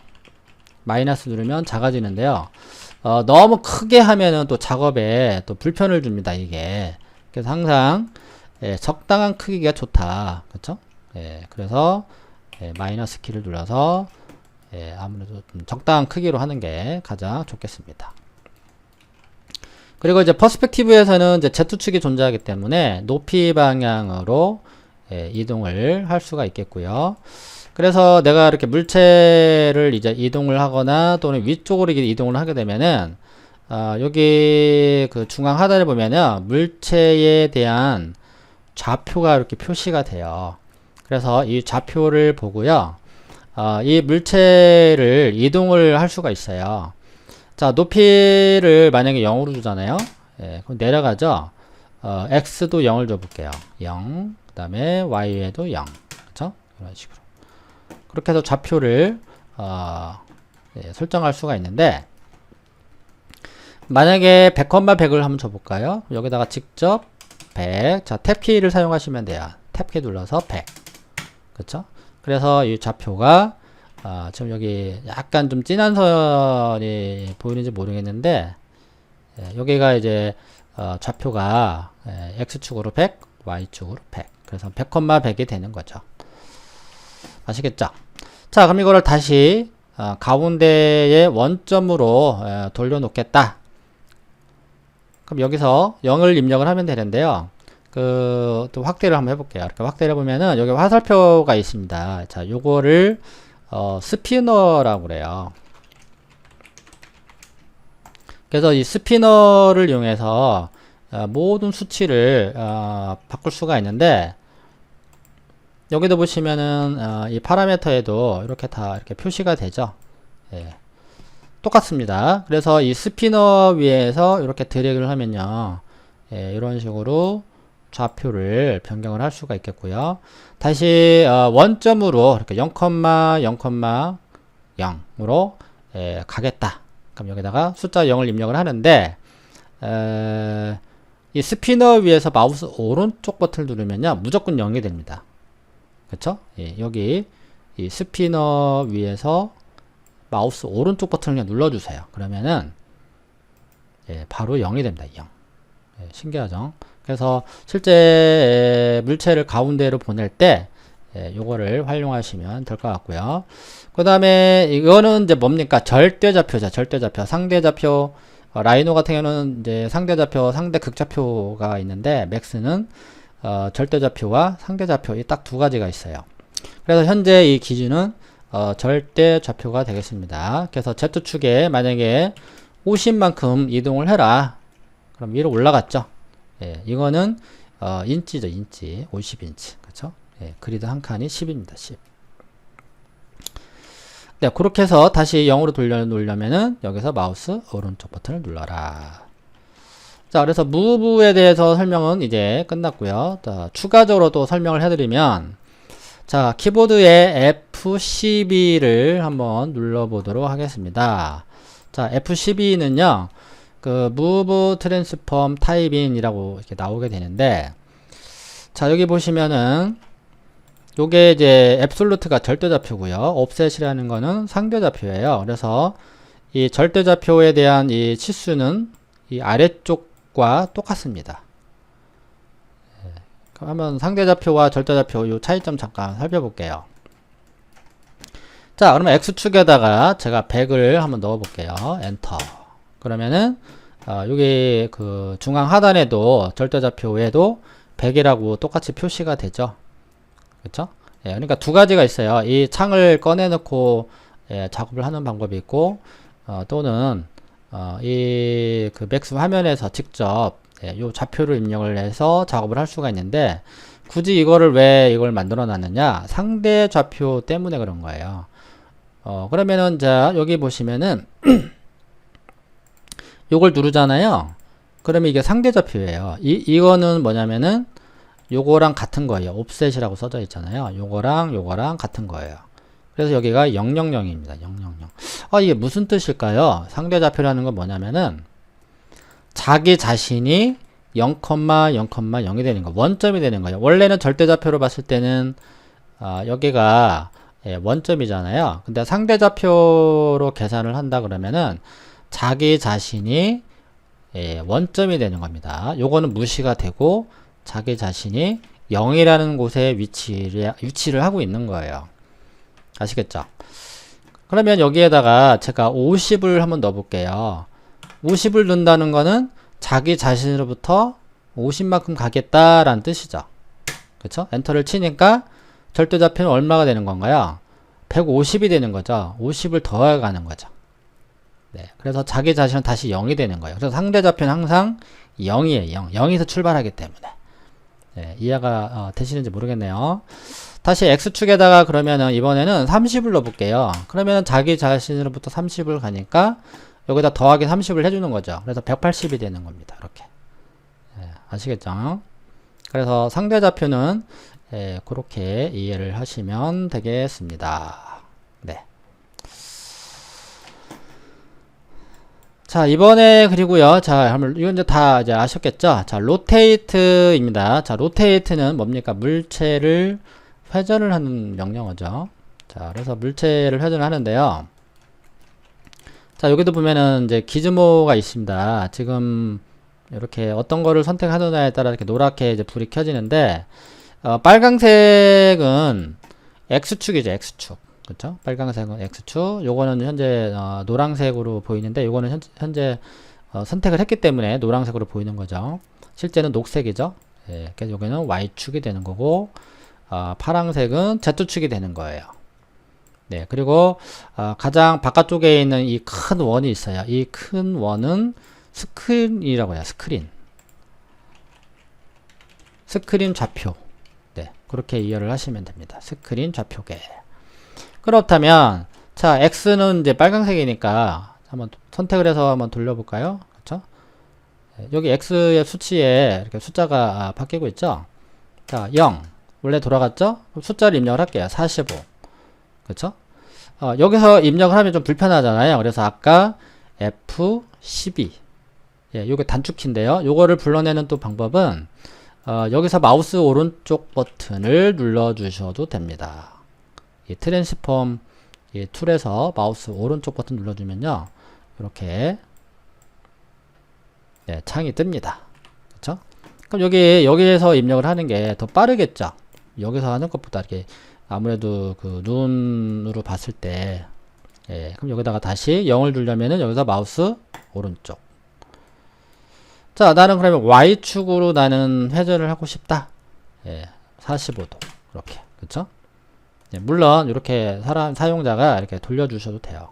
마이너스 누르면 작아지는데요. 너무 크게 하면은 또 작업에 또 불편을 줍니다, 이게. 그래서 항상 적당한 크기가 좋다. 그쵸? 그래서 마이너스 키를 눌러서 아무래도 좀 적당한 크기로 하는 게 가장 좋겠습니다. 그리고 이제 퍼스펙티브에서는 이제 Z축이 존재하기 때문에 높이 방향으로 이동을 할 수가 있겠고요. 그래서 내가 이렇게 물체를 이제 이동을 하거나 또는 위쪽으로 이동을 하게 되면은 여기 그 중앙 하단에 보면은 물체에 대한 좌표가 이렇게 표시가 돼요. 그래서 이 좌표를 보고요, 이 물체를 이동을 할 수가 있어요. 자, 높이를 만약에 0으로 주잖아요. 그럼 내려가죠. x도 0을 줘볼게요. 0. 그 다음에 y에도 0. 그쵸? 이런 식으로. 그렇게 해서 좌표를 설정할 수가 있는데, 만약에 100,100을 한번 줘볼까요? 여기다가 직접 100. 자, 탭키를 사용하시면 돼요. 탭키 눌러서 100. 그쵸? 그래서 이 좌표가 지금 여기 약간 좀 진한 선이 보이는지 모르겠는데, 여기가 이제 좌표가 x축으로 100, y축으로 100. 그래서 100,100이 되는 거죠. 아시겠죠? 자, 그럼 이거를 다시 가운데의 원점으로 돌려놓겠다. 그럼 여기서 0을 입력을 하면 되는데요. 또 확대를 한번 해볼게요. 이렇게 확대를 해보면은 여기 화살표가 있습니다. 자, 요거를 스피너라고 그래요. 그래서 이 스피너를 이용해서 모든 수치를 바꿀 수가 있는데, 여기도 보시면은 이 파라미터에도 이렇게 다 이렇게 표시가 되죠. 똑같습니다. 그래서 이 스피너 위에서 이렇게 드래그를 하면요, 이런 식으로 좌표를 변경을 할 수가 있겠고요. 다시 원점으로 이렇게 0,0,0으로 가겠다. 그럼 여기다가 숫자 0을 입력을 하는데, 이 스피너 위에서 마우스 오른쪽 버튼을 누르면요, 무조건 0이 됩니다. 그쵸? 여기 이 스피너 위에서 마우스 오른쪽 버튼을 그냥 눌러주세요. 그러면은 바로 0이 됩니다. 0. 신기하죠? 그래서 실제 물체를 가운데로 보낼 때 요거를 활용하시면 될 것 같고요. 그 다음에 이거는 이제 뭡니까? 절대좌표죠. 절대좌표. 상대좌표. 라이노 같은 경우는 이제 상대좌표, 상대 극좌표가 있는데, 맥스는 절대좌표와 상대좌표, 이 딱 두 가지가 있어요. 그래서 현재 이 기준은 절대좌표가 되겠습니다. 그래서 Z축에 만약에 50만큼 이동을 해라. 그럼 위로 올라갔죠. 이거는 인치죠. 인치. 50인치. 그쵸? 그리드 한 칸이 10입니다. 10. 네, 그렇게 해서 다시 0으로 돌려놓으려면은 여기서 마우스 오른쪽 버튼을 눌러라. 자, 그래서 무브에 대해서 설명은 이제 끝났고요. 자, 추가적으로 또 설명을 해드리면, 자, 키보드의 F12를 한번 눌러보도록 하겠습니다. 자, F12는요, 그 Move Transform Type인이라고 이렇게 나오게 되는데, 자, 여기 보시면은 요게 이제 앱솔루트가 절대좌표고요. 옵셋이라는 거는 상대좌표예요. 그래서 이 절대좌표에 대한 이 치수는 이 아래쪽과 똑같습니다. 그러면 상대좌표와 절대좌표 요 차이점 잠깐 살펴볼게요. 자, 그러면 X축에다가 제가 100을 한번 넣어 볼게요. 엔터. 그러면은 여기 그 중앙 하단에도 절대좌표에도 100이라고 똑같이 표시가 되죠. 그렇죠? 예, 그러니까 두 가지가 있어요. 이 창을 꺼내놓고 작업을 하는 방법이 있고, 또는 이 그 맥스 화면에서 직접 요 좌표를 입력을 해서 작업을 할 수가 있는데, 굳이 이거를 왜 이걸 만들어 놨느냐? 상대 좌표 때문에 그런 거예요. 그러면은 자 여기 보시면은 요걸 누르잖아요. 그러면 이게 상대 좌표예요. 이거는 뭐냐면은 요거랑 같은 거예요. 옵셋이라고 써져 있잖아요. 요거랑 같은 거예요. 그래서 여기가 000입니다. 000. 이게 무슨 뜻일까요? 상대 좌표라는 건 뭐냐면은 자기 자신이 0,0,0이 되는 거, 원점이 되는 거예요. 원래는 절대 좌표로 봤을 때는 여기가 원점이잖아요. 근데 상대 좌표로 계산을 한다 그러면은 자기 자신이 원점이 되는 겁니다. 요거는 무시가 되고 자기 자신이 0이라는 곳에 위치를 하고 있는 거예요. 아시겠죠? 그러면 여기에다가 제가 50을 한번 넣어 볼게요. 50을 넣는다는 거는 자기 자신으로부터 50만큼 가겠다라는 뜻이죠. 그쵸? 엔터를 치니까 절대좌표는 얼마가 되는 건가요? 150이 되는 거죠. 50을 더해가는 거죠. 네, 그래서 자기 자신은 다시 0이 되는 거예요. 그래서 상대좌표는 항상 0이에요. 0. 0에서 출발하기 때문에. 네, 이해가 되시는지 모르겠네요. 다시 X축에다가 그러면은 이번에는 30을 넣어볼게요. 그러면은 자기 자신으로부터 30을 가니까 여기다 더하기 30을 해주는 거죠. 그래서 180이 되는 겁니다. 이렇게. 네, 아시겠죠? 그래서 상대좌표는 그렇게 이해를 하시면 되겠습니다. 네. 자, 이번에 그리고요. 자, 이건 이제 다 이제 아셨겠죠? 자, 로테이트입니다. 자, 로테이트는 뭡니까? 물체를 회전을 하는 명령어죠. 자, 그래서 물체를 회전을 하는데요. 자, 여기도 보면은 이제 기즈모가 있습니다. 지금 이렇게 어떤 거를 선택하느냐에 따라 이렇게 노랗게 이제 불이 켜지는데, 빨강색은 X축이죠, X축. 그쵸? 빨강색은 X축. 요거는 현재, 노란색으로 보이는데, 요거는 현재, 선택을 했기 때문에 노란색으로 보이는 거죠. 실제는 녹색이죠. 예, 그래서 여기는 Y축이 되는 거고, 파랑색은 Z축이 되는 거예요. 네, 그리고 가장 바깥쪽에 있는 이 큰 원이 있어요. 이 큰 원은 스크린이라고 해요. 스크린 좌표. 네, 그렇게 이해를 하시면 됩니다. 스크린 좌표계. 그렇다면 자, X는 이제 빨간색이니까 한번 선택을 해서 한번 돌려볼까요? 그렇죠? 여기 X의 수치에 이렇게 숫자가 바뀌고 있죠? 자, 0. 원래 돌아갔죠? 그럼 숫자를 입력을 할게요. 45. 그쵸? 여기서 입력을 하면 좀 불편하잖아요. 그래서 아까 F12. 예, 요게 단축키인데요. 요거를 불러내는 또 방법은, 여기서 마우스 오른쪽 버튼을 눌러주셔도 됩니다. 이 트랜스폼 이 툴에서 마우스 오른쪽 버튼 눌러주면요. 이렇게, 네, 창이 뜹니다. 그쵸? 그럼 여기에서 입력을 하는 게 더 빠르겠죠? 여기서 하는 것보다 이렇게 아무래도 그 눈으로 봤을 때, 예, 그럼 여기다가 다시 0을 누르려면은 여기서 마우스 오른쪽. 자, 나는 그러면 Y축으로 나는 회전을 하고 싶다. 예, 45도. 이렇게. 그쵸? 예, 물론, 이렇게 사용자가 이렇게 돌려주셔도 돼요.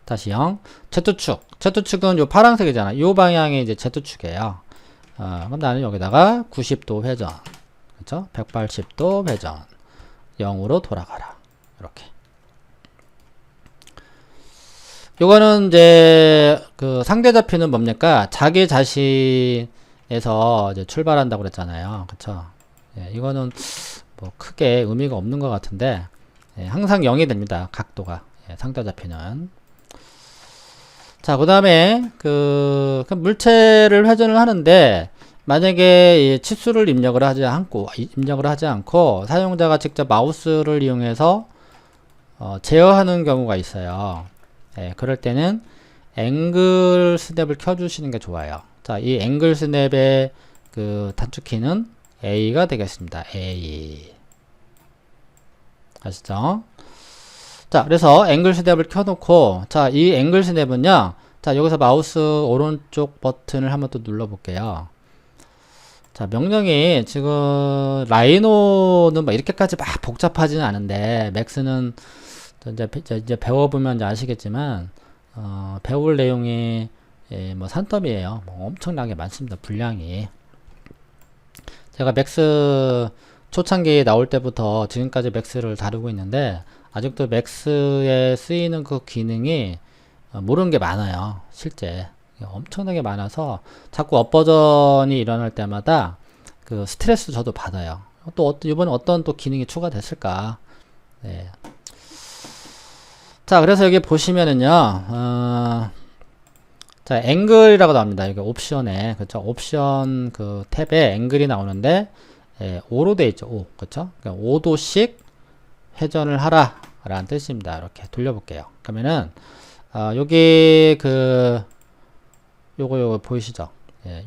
다시 0. Z축. Z축은 요 파란색이잖아. 요 방향이 이제 Z축이에요. 그럼 나는 여기다가 90도 회전. 그쵸? 180도 회전. 0으로 돌아가라. 이렇게. 요거는 이제 그 상대좌표는 뭡니까? 자기 자신에서 이제 출발한다고 그랬잖아요. 그쵸? 예, 이거는 뭐 크게 의미가 없는 것 같은데, 예, 항상 0이 됩니다. 각도가. 예, 상대좌표는. 자, 그 다음에 그 물체를 회전을 하는데, 만약에 이 치수를 입력을 하지 않고 사용자가 직접 마우스를 이용해서 제어하는 경우가 있어요. 예, 그럴 때는 앵글 스냅을 켜주시는 게 좋아요. 자, 이 앵글 스냅의 그 단축키는 A가 되겠습니다. A. 아시죠? 자, 그래서 앵글 스냅을 켜놓고, 자, 이 앵글 스냅은요, 자, 여기서 마우스 오른쪽 버튼을 한번 또 눌러볼게요. 자, 명령이 지금 라이노는 막 이렇게까지 막 복잡하지는 않은데 맥스는 이제 배워보면 이제 아시겠지만 배울 내용이 뭐 산더미예요. 뭐 엄청나게 많습니다. 분량이. 제가 맥스 초창기 나올 때부터 지금까지 맥스를 다루고 있는데 아직도 맥스에 쓰이는 그 기능이 모르는 게 많아요. 실제 엄청나게 많아서 자꾸 업버전이 일어날 때마다 그 스트레스 저도 받아요. 또 이번에 어떤 또 기능이 추가됐을까. 네. 자, 그래서 여기 보시면은요, 자, 앵글이라고 나옵니다. 여기 옵션에, 그쵸? 옵션 그 탭에 앵글이 나오는데, 5로 돼 있죠. 5. 그쵸? 그러니까 5도씩 회전을 하라. 라는 뜻입니다. 이렇게 돌려볼게요. 그러면은, 여기 요거 보이시죠?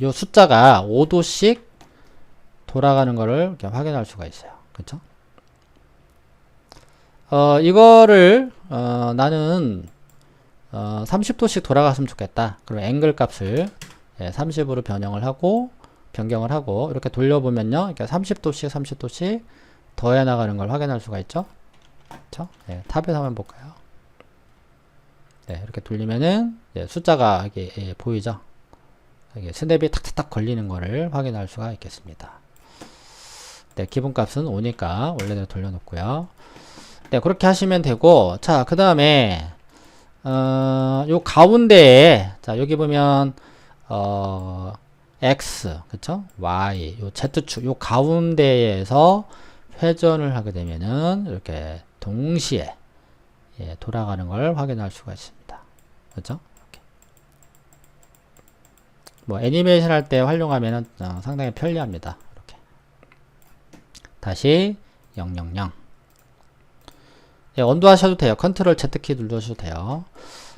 요 숫자가 5도씩 돌아가는 거를 이렇게 확인할 수가 있어요. 그쵸? 이거를, 나는, 30도씩 돌아갔으면 좋겠다. 그럼 앵글 값을 30으로 변경을 하고, 이렇게 돌려보면요. 이렇게 30도씩, 30도씩 더해 나가는 걸 확인할 수가 있죠. 그쵸? 탑에서 한번 볼까요? 네, 이렇게 돌리면은, 숫자가 이게 보이죠? 이게 스냅이 탁탁탁 걸리는 거를 확인할 수가 있겠습니다. 네, 기본값은 5니까 원래대로 돌려놓고요. 네, 그렇게 하시면 되고, 자, 그 다음에, 요 가운데에, 자, 여기 보면, X, 그쵸? Y, 요 Z축, 요 가운데에서 회전을 하게 되면은, 이렇게 동시에, 돌아가는 걸 확인할 수가 있습니다. 그쵸? 이렇게. 뭐, 애니메이션 할 때 활용하면은, 상당히 편리합니다. 이렇게. 다시, 000. 언두하셔도 돼요. 컨트롤 Z키 눌러주셔도 돼요.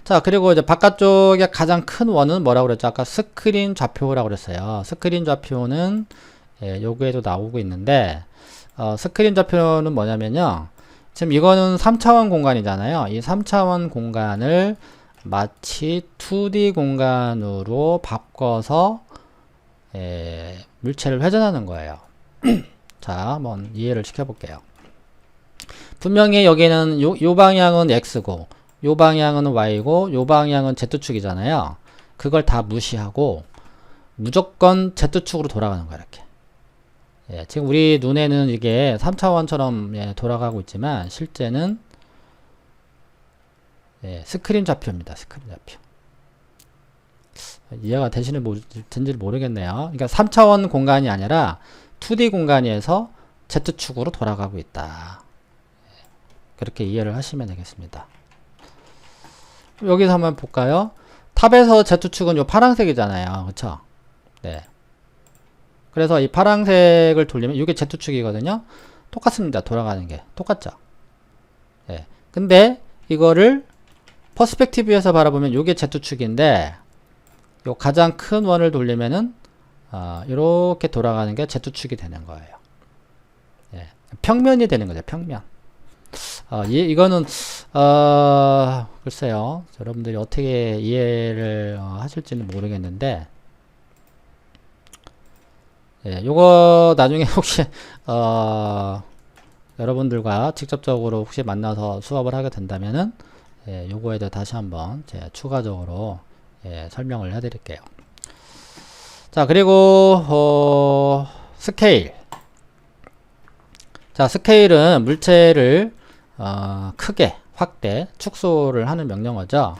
자, 그리고 이제 바깥쪽에 가장 큰 원은 뭐라고 그랬죠? 아까 스크린 좌표라고 그랬어요. 스크린 좌표는 요거에도 나오고 있는데, 스크린 좌표는 뭐냐면요. 지금 이거는 3차원 공간이잖아요. 이 3차원 공간을 마치 2D 공간으로 바꿔서 물체를 회전하는 거예요. 자, 한번 이해를 시켜볼게요. 분명히 여기는 요 방향은 X고 요 방향은 Y고 요 방향은 Z축이잖아요. 그걸 다 무시하고 무조건 Z축으로 돌아가는 거야. 이렇게. 지금 우리 눈에는 이게 3차원처럼 돌아가고 있지만 실제는 스크린 좌표입니다. 스크린 좌표. 이해가 되는지 모르겠네요. 그러니까 3차원 공간이 아니라 2D 공간에서 Z축으로 돌아가고 있다. 그렇게 이해를 하시면 되겠습니다. 여기서 한번 볼까요? 탑에서 Z축은 요 파란색이잖아요. 그쵸? 네. 그래서 이 파란색을 돌리면 이게 Z축이거든요. 똑같습니다. 돌아가는 게. 똑같죠? 네. 근데 이거를 퍼스펙티브에서 바라보면 이게 Z축인데 요 가장 큰 원을 돌리면은 이렇게 돌아가는 게 Z축이 되는 거예요. 네. 평면이 되는 거죠. 평면. 이거는 글쎄요. 여러분들이 어떻게 이해를 하실지는 모르겠는데 요거 나중에 혹시 여러분들과 직접적으로 혹시 만나서 수업을 하게 된다면은 요거에 대해 다시 한번 제가 추가적으로 설명을 해 드릴게요. 자, 그리고 스케일. 자, 스케일은 물체를 크게 확대, 축소를 하는 명령어죠.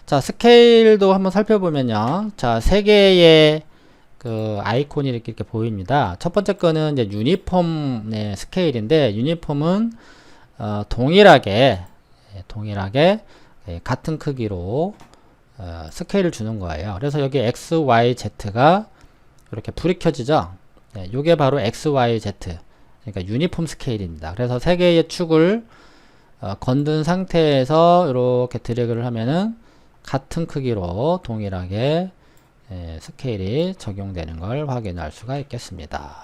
자, 스케일도 한번 살펴보면요. 자, 세 개의 그 아이콘이 이렇게 보입니다. 첫 번째 거는 이제 유니폼 스케일인데, 유니폼은 동일하게 같은 크기로 스케일을 주는 거예요. 그래서 여기 X, Y, Z가 이렇게 불이 켜지죠. 요게 바로 X, Y, Z. 그러니까 유니폼 스케일입니다. 그래서 세 개의 축을 건든 상태에서 이렇게 드래그를 하면은 같은 크기로 동일하게 스케일이 적용되는 걸 확인할 수가 있겠습니다.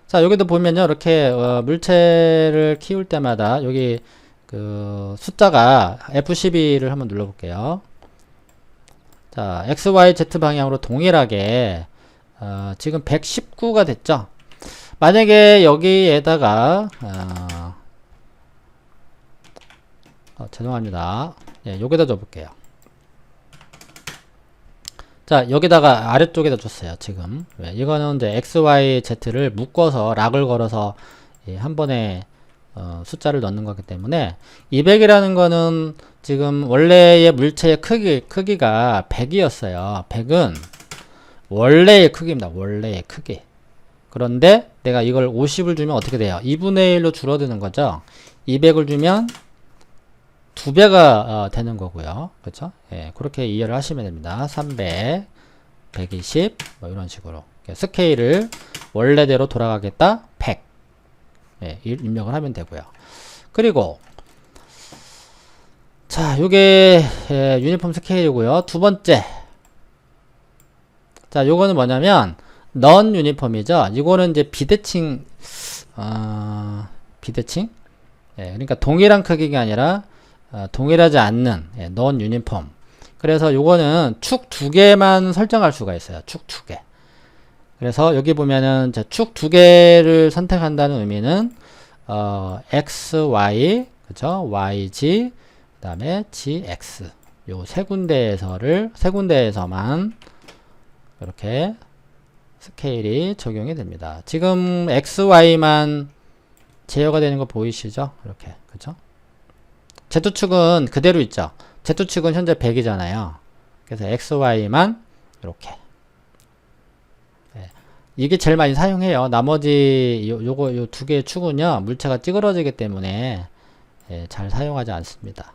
자, 여기도 보면요. 이렇게 물체를 키울 때마다 여기 그 숫자가 F12를 한번 눌러볼게요. 자, X, Y, Z 방향으로 동일하게 지금 119가 됐죠. 만약에 여기에다가 죄송합니다. 예, 여기다 줘볼게요. 자, 여기다가 아래쪽에다 줬어요. 지금 이거는 이제 x, y, z를 묶어서 락을 걸어서 예, 한 번에 숫자를 넣는 거기 때문에 200이라는 거는 지금 원래의 물체의 크기가 100이었어요. 100은 원래의 크기입니다. 원래의 크기. 그런데 내가 이걸 50을 주면 어떻게 돼요? 2분의 1로 줄어드는 거죠. 200을 주면 2배가 되는 거고요. 그렇죠? 예, 그렇게 이해를 하시면 됩니다. 300, 120, 뭐 이런 식으로 스케일을 원래대로 돌아가겠다. 100 예, 입력을 하면 되고요. 그리고 자, 요게 예, 유니폼 스케일이고요. 두 번째, 자, 요거는 뭐냐면 넌 유니폼이죠. 이거는 이제 비대칭 비대칭 예, 그러니까 동일한 크기가 아니라 동일하지 않는 예, 넌 유니폼. 그래서 요거는 축 두 개만 설정할 수가 있어요. 축 두 개. 그래서 여기 보면은 축 두 개를 선택한다는 의미는 x, y, 그죠? y, g, 그 다음에 g, x. 요 세 군데에서만 이렇게 스케일이 적용이 됩니다. 지금 x, y만 제어가 되는 거 보이시죠? 이렇게, 그죠? Z축은 그대로 있죠. Z축은 현재 100이잖아요. 그래서 x, y만 이렇게. 네. 이게 제일 많이 사용해요. 나머지 요 두 개의 축은요, 물체가 찌그러지기 때문에 예, 잘 사용하지 않습니다.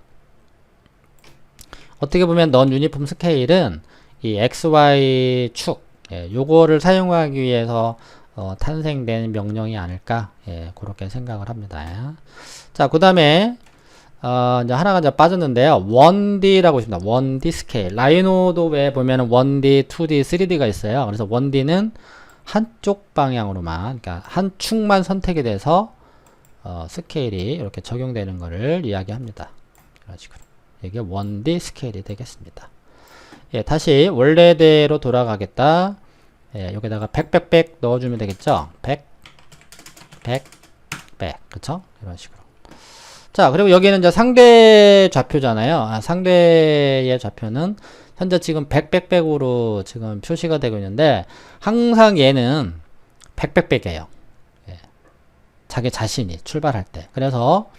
어떻게 보면 넌 유니폼 스케일은 이 x, y 축 예, 요거를 사용하기 위해서 탄생된 명령이 아닐까 예, 그렇게 생각을 합니다. 자, 그 다음에 이제 하나가 이제 빠졌는데요. 1D라고 있습니다. 1D 스케일. 라이노도 왜 보면은 1D, 2D, 3D가 있어요. 그래서 1D는 한쪽 방향으로만, 그러니까 한 축만 선택이 돼서 스케일이 이렇게 적용되는 것을 이야기합니다. 이런 식으로. 이게 1D 스케일이 되겠습니다. 예, 다시 원래대로 돌아가겠다. 예, 여기다가 100 넣어주면 되겠죠. 100, 100, 그쵸? 이런 식으로. 자, 그리고 여기는 이제 상대 좌표잖아요. 상대의 좌표는 현재 지금 100으로 지금 표시가 되고 있는데, 항상 얘는 100이에요. 예. 자기 자신이 출발할 때. 그래서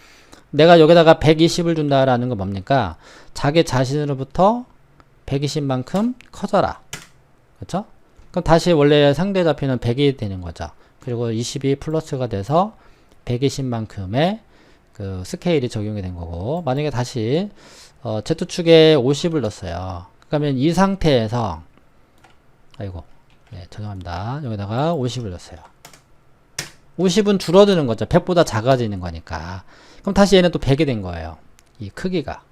내가 여기다가 120을 준다라는 건 뭡니까? 자기 자신으로부터 120만큼 커져라. 그렇죠? 그럼 다시 원래 상대 좌표는 100이 되는 거죠. 그리고 20이 플러스가 돼서 120만큼의 그 스케일이 적용이 된 거고, 만약에 다시 Z축에 50을 넣었어요. 그러면 이 상태에서 아이고 네, 죄송합니다. 여기다가 50을 넣었어요. 50은 줄어드는 거죠. 100보다 작아지는 거니까. 그럼 다시 얘는 또 100이 된 거예요. 이 크기가.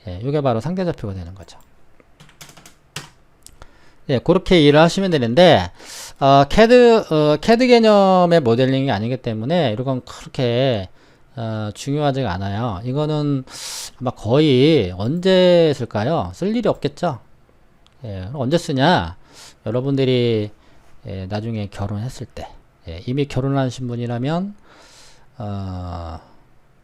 예, 이게 바로 상대 좌표가 되는 거죠. 예, 그렇게 이해를 하시면 되는데, CAD 개념의 모델링이 아니기 때문에, 이건 그렇게, 중요하지가 않아요. 이거는 아마 거의 언제 쓸까요? 쓸 일이 없겠죠? 예, 언제 쓰냐? 여러분들이, 예, 나중에 결혼했을 때, 예, 이미 결혼하신 분이라면,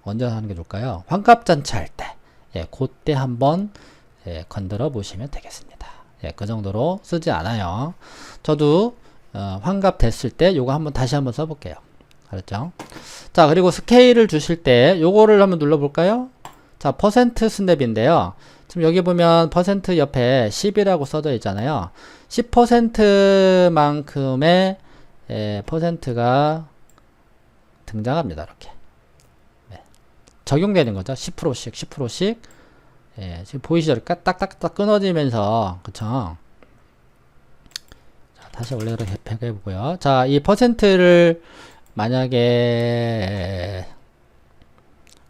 언제 하는 게 좋을까요? 환갑잔치 할 때, 예, 그때 한번, 예, 건드려 보시면 되겠습니다. 예, 그 정도로 쓰지 않아요. 저도 환갑 됐을 때 요거 한번 다시 한번 써볼게요. 알았죠? 자, 그리고 스케일을 주실 때 요거를 한번 눌러볼까요? 자, 퍼센트 스냅인데요. 지금 여기 보면 퍼센트 옆에 10이라고 써져 있잖아요. 10%만큼의 퍼센트가 등장합니다. 이렇게. 네. 적용되는 거죠. 10%씩, 10%씩. 예, 지금 보이시죠? 딱딱딱 끊어지면서, 그쵸? 자, 다시 원래대로 해보고요. 자, 이 퍼센트를 만약에,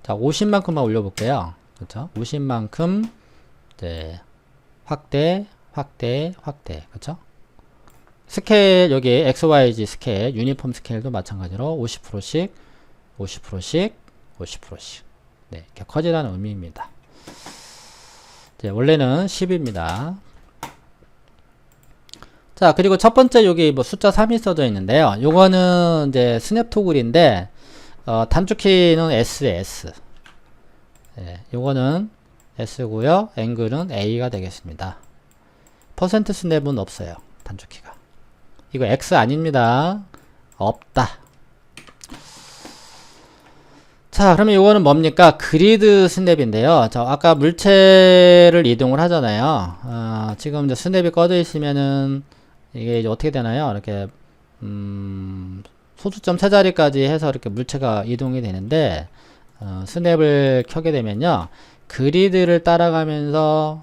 자, 50만큼만 올려볼게요. 그쵸? 50만큼, 이제, 확대, 그쵸? 스케일, 여기 XYZ 스케일, 유니폼 스케일도 마찬가지로 50%씩, 50%씩, 50%씩. 네, 이렇게 커지라는 의미입니다. 원래는 10입니다. 자, 그리고 첫 번째 여기 뭐 숫자 3이 써져 있는데요. 요거는 이제 스냅 토글인데, 단축키는 S. 예, 요거는 S고요. 앵글은 A가 되겠습니다. 퍼센트 스냅은 없어요. 단축키가. 이거 X 아닙니다. 없다. 자, 그러면 이거는 뭡니까? 그리드 스냅인데요. 자, 아까 물체를 이동을 하잖아요. 지금 이제 스냅이 꺼져 있으면은 이게 이제 어떻게 되나요? 이렇게 소수점 세 자리까지 해서 이렇게 물체가 이동이 되는데, 스냅을 켜게 되면요, 그리드를 따라가면서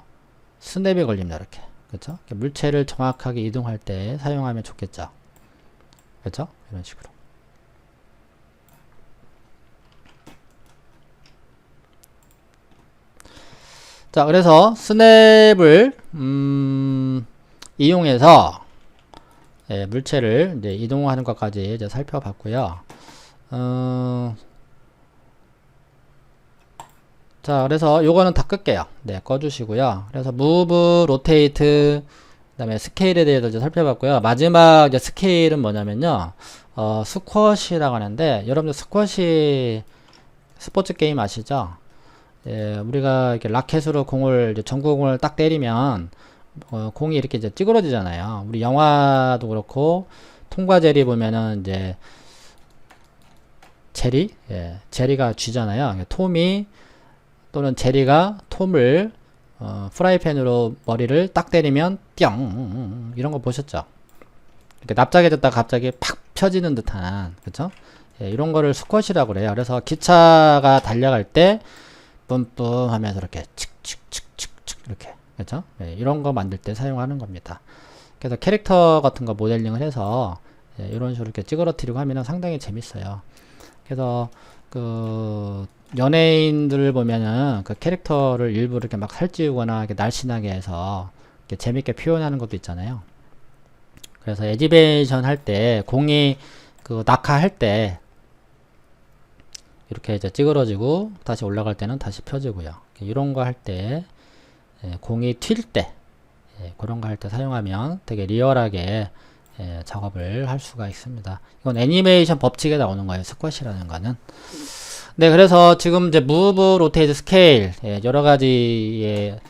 스냅이 걸립니다. 이렇게. 그렇죠? 물체를 정확하게 이동할 때 사용하면 좋겠죠. 그렇죠? 이런 식으로. 자, 그래서 스냅을 이용해서 예, 물체를 이제 이동하는 것까지 이제 살펴봤고요. 자, 그래서 요거는 다 끌게요. 네, 꺼주시고요. 그래서 move, rotate, 그 다음에 스케일에 대해서 이제 살펴봤고요. 마지막 이제 스케일은 뭐냐면요, 스쿼시라고 하는데, 여러분들 스쿼시 스포츠 게임 아시죠? 예, 우리가 이렇게 라켓으로 공을, 이제 전구공을 딱 때리면, 공이 이렇게 이제 찌그러지잖아요. 우리 영화도 그렇고, 통과 제리 보면은 이제, 제리? 예, 제리가 쥐잖아요. 톰이, 또는 제리가 톰을 프라이팬으로 머리를 딱 때리면 뿅 이런 거 보셨죠? 이렇게 납작해졌다가 갑자기 팍 펴지는 듯한, 그쵸? 예, 이런 거를 스쿼시라고 그래요. 그래서 기차가 달려갈 때 뿜뿜 하면서 이렇게 칙칙칙칙칙 이렇게, 그쵸? 예, 이런 거 만들 때 사용하는 겁니다. 그래서 캐릭터 같은 거 모델링을 해서 예, 이런 식으로 이렇게 찌그러뜨리고 하면 상당히 재밌어요. 그래서 그 연예인들을 보면은 그 캐릭터를 일부러 이렇게 막 살찌우거나 이렇게 날씬하게 해서 이렇게 재밌게 표현하는 것도 있잖아요. 그래서 애니메이션 할 때 공이 그 낙하할 때 이렇게 이제 찌그러지고 다시 올라갈 때는 다시 펴지고요. 이런 거 할 때 공이 튈 때 그런 거 할 때 사용하면 되게 리얼하게 작업을 할 수가 있습니다. 이건 애니메이션 법칙에 나오는 거예요. 스쿼시라는 거는. 네, 그래서 지금 이제 move, rotate, scale 여러 가지에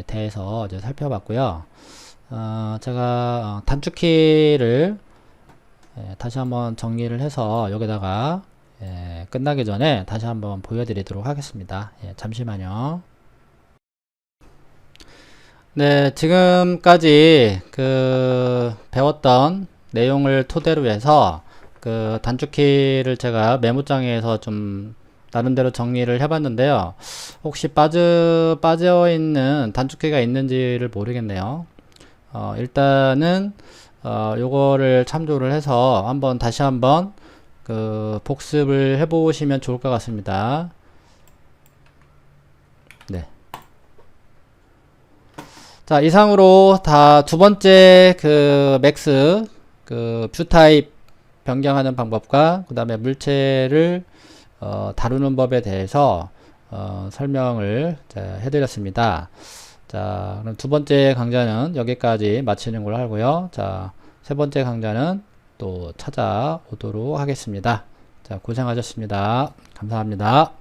대해서 이제 살펴봤고요. 제가 단축키를 다시 한번 정리를 해서 여기다가 끝나기 전에 다시 한번 보여드리도록 하겠습니다. 잠시만요. 네, 지금까지 그 배웠던 내용을 토대로 해서 그 단축키를 제가 메모장에서 좀 나름대로 정리를 해봤는데요. 혹시 빠져 있는 단축키가 있는지를 모르겠네요. 일단은 요거를 참조를 해서 다시 한번 그 복습을 해보시면 좋을 것 같습니다. 네. 자, 이상으로 다 두 번째 그 맥스 그 뷰 타입 변경하는 방법과 그 다음에 물체를 다루는 법에 대해서 설명을 해드렸습니다. 자, 그럼 두 번째 강좌는 여기까지 마치는 걸로 하고요. 자, 세 번째 강좌는 또 찾아오도록 하겠습니다. 자, 고생하셨습니다. 감사합니다.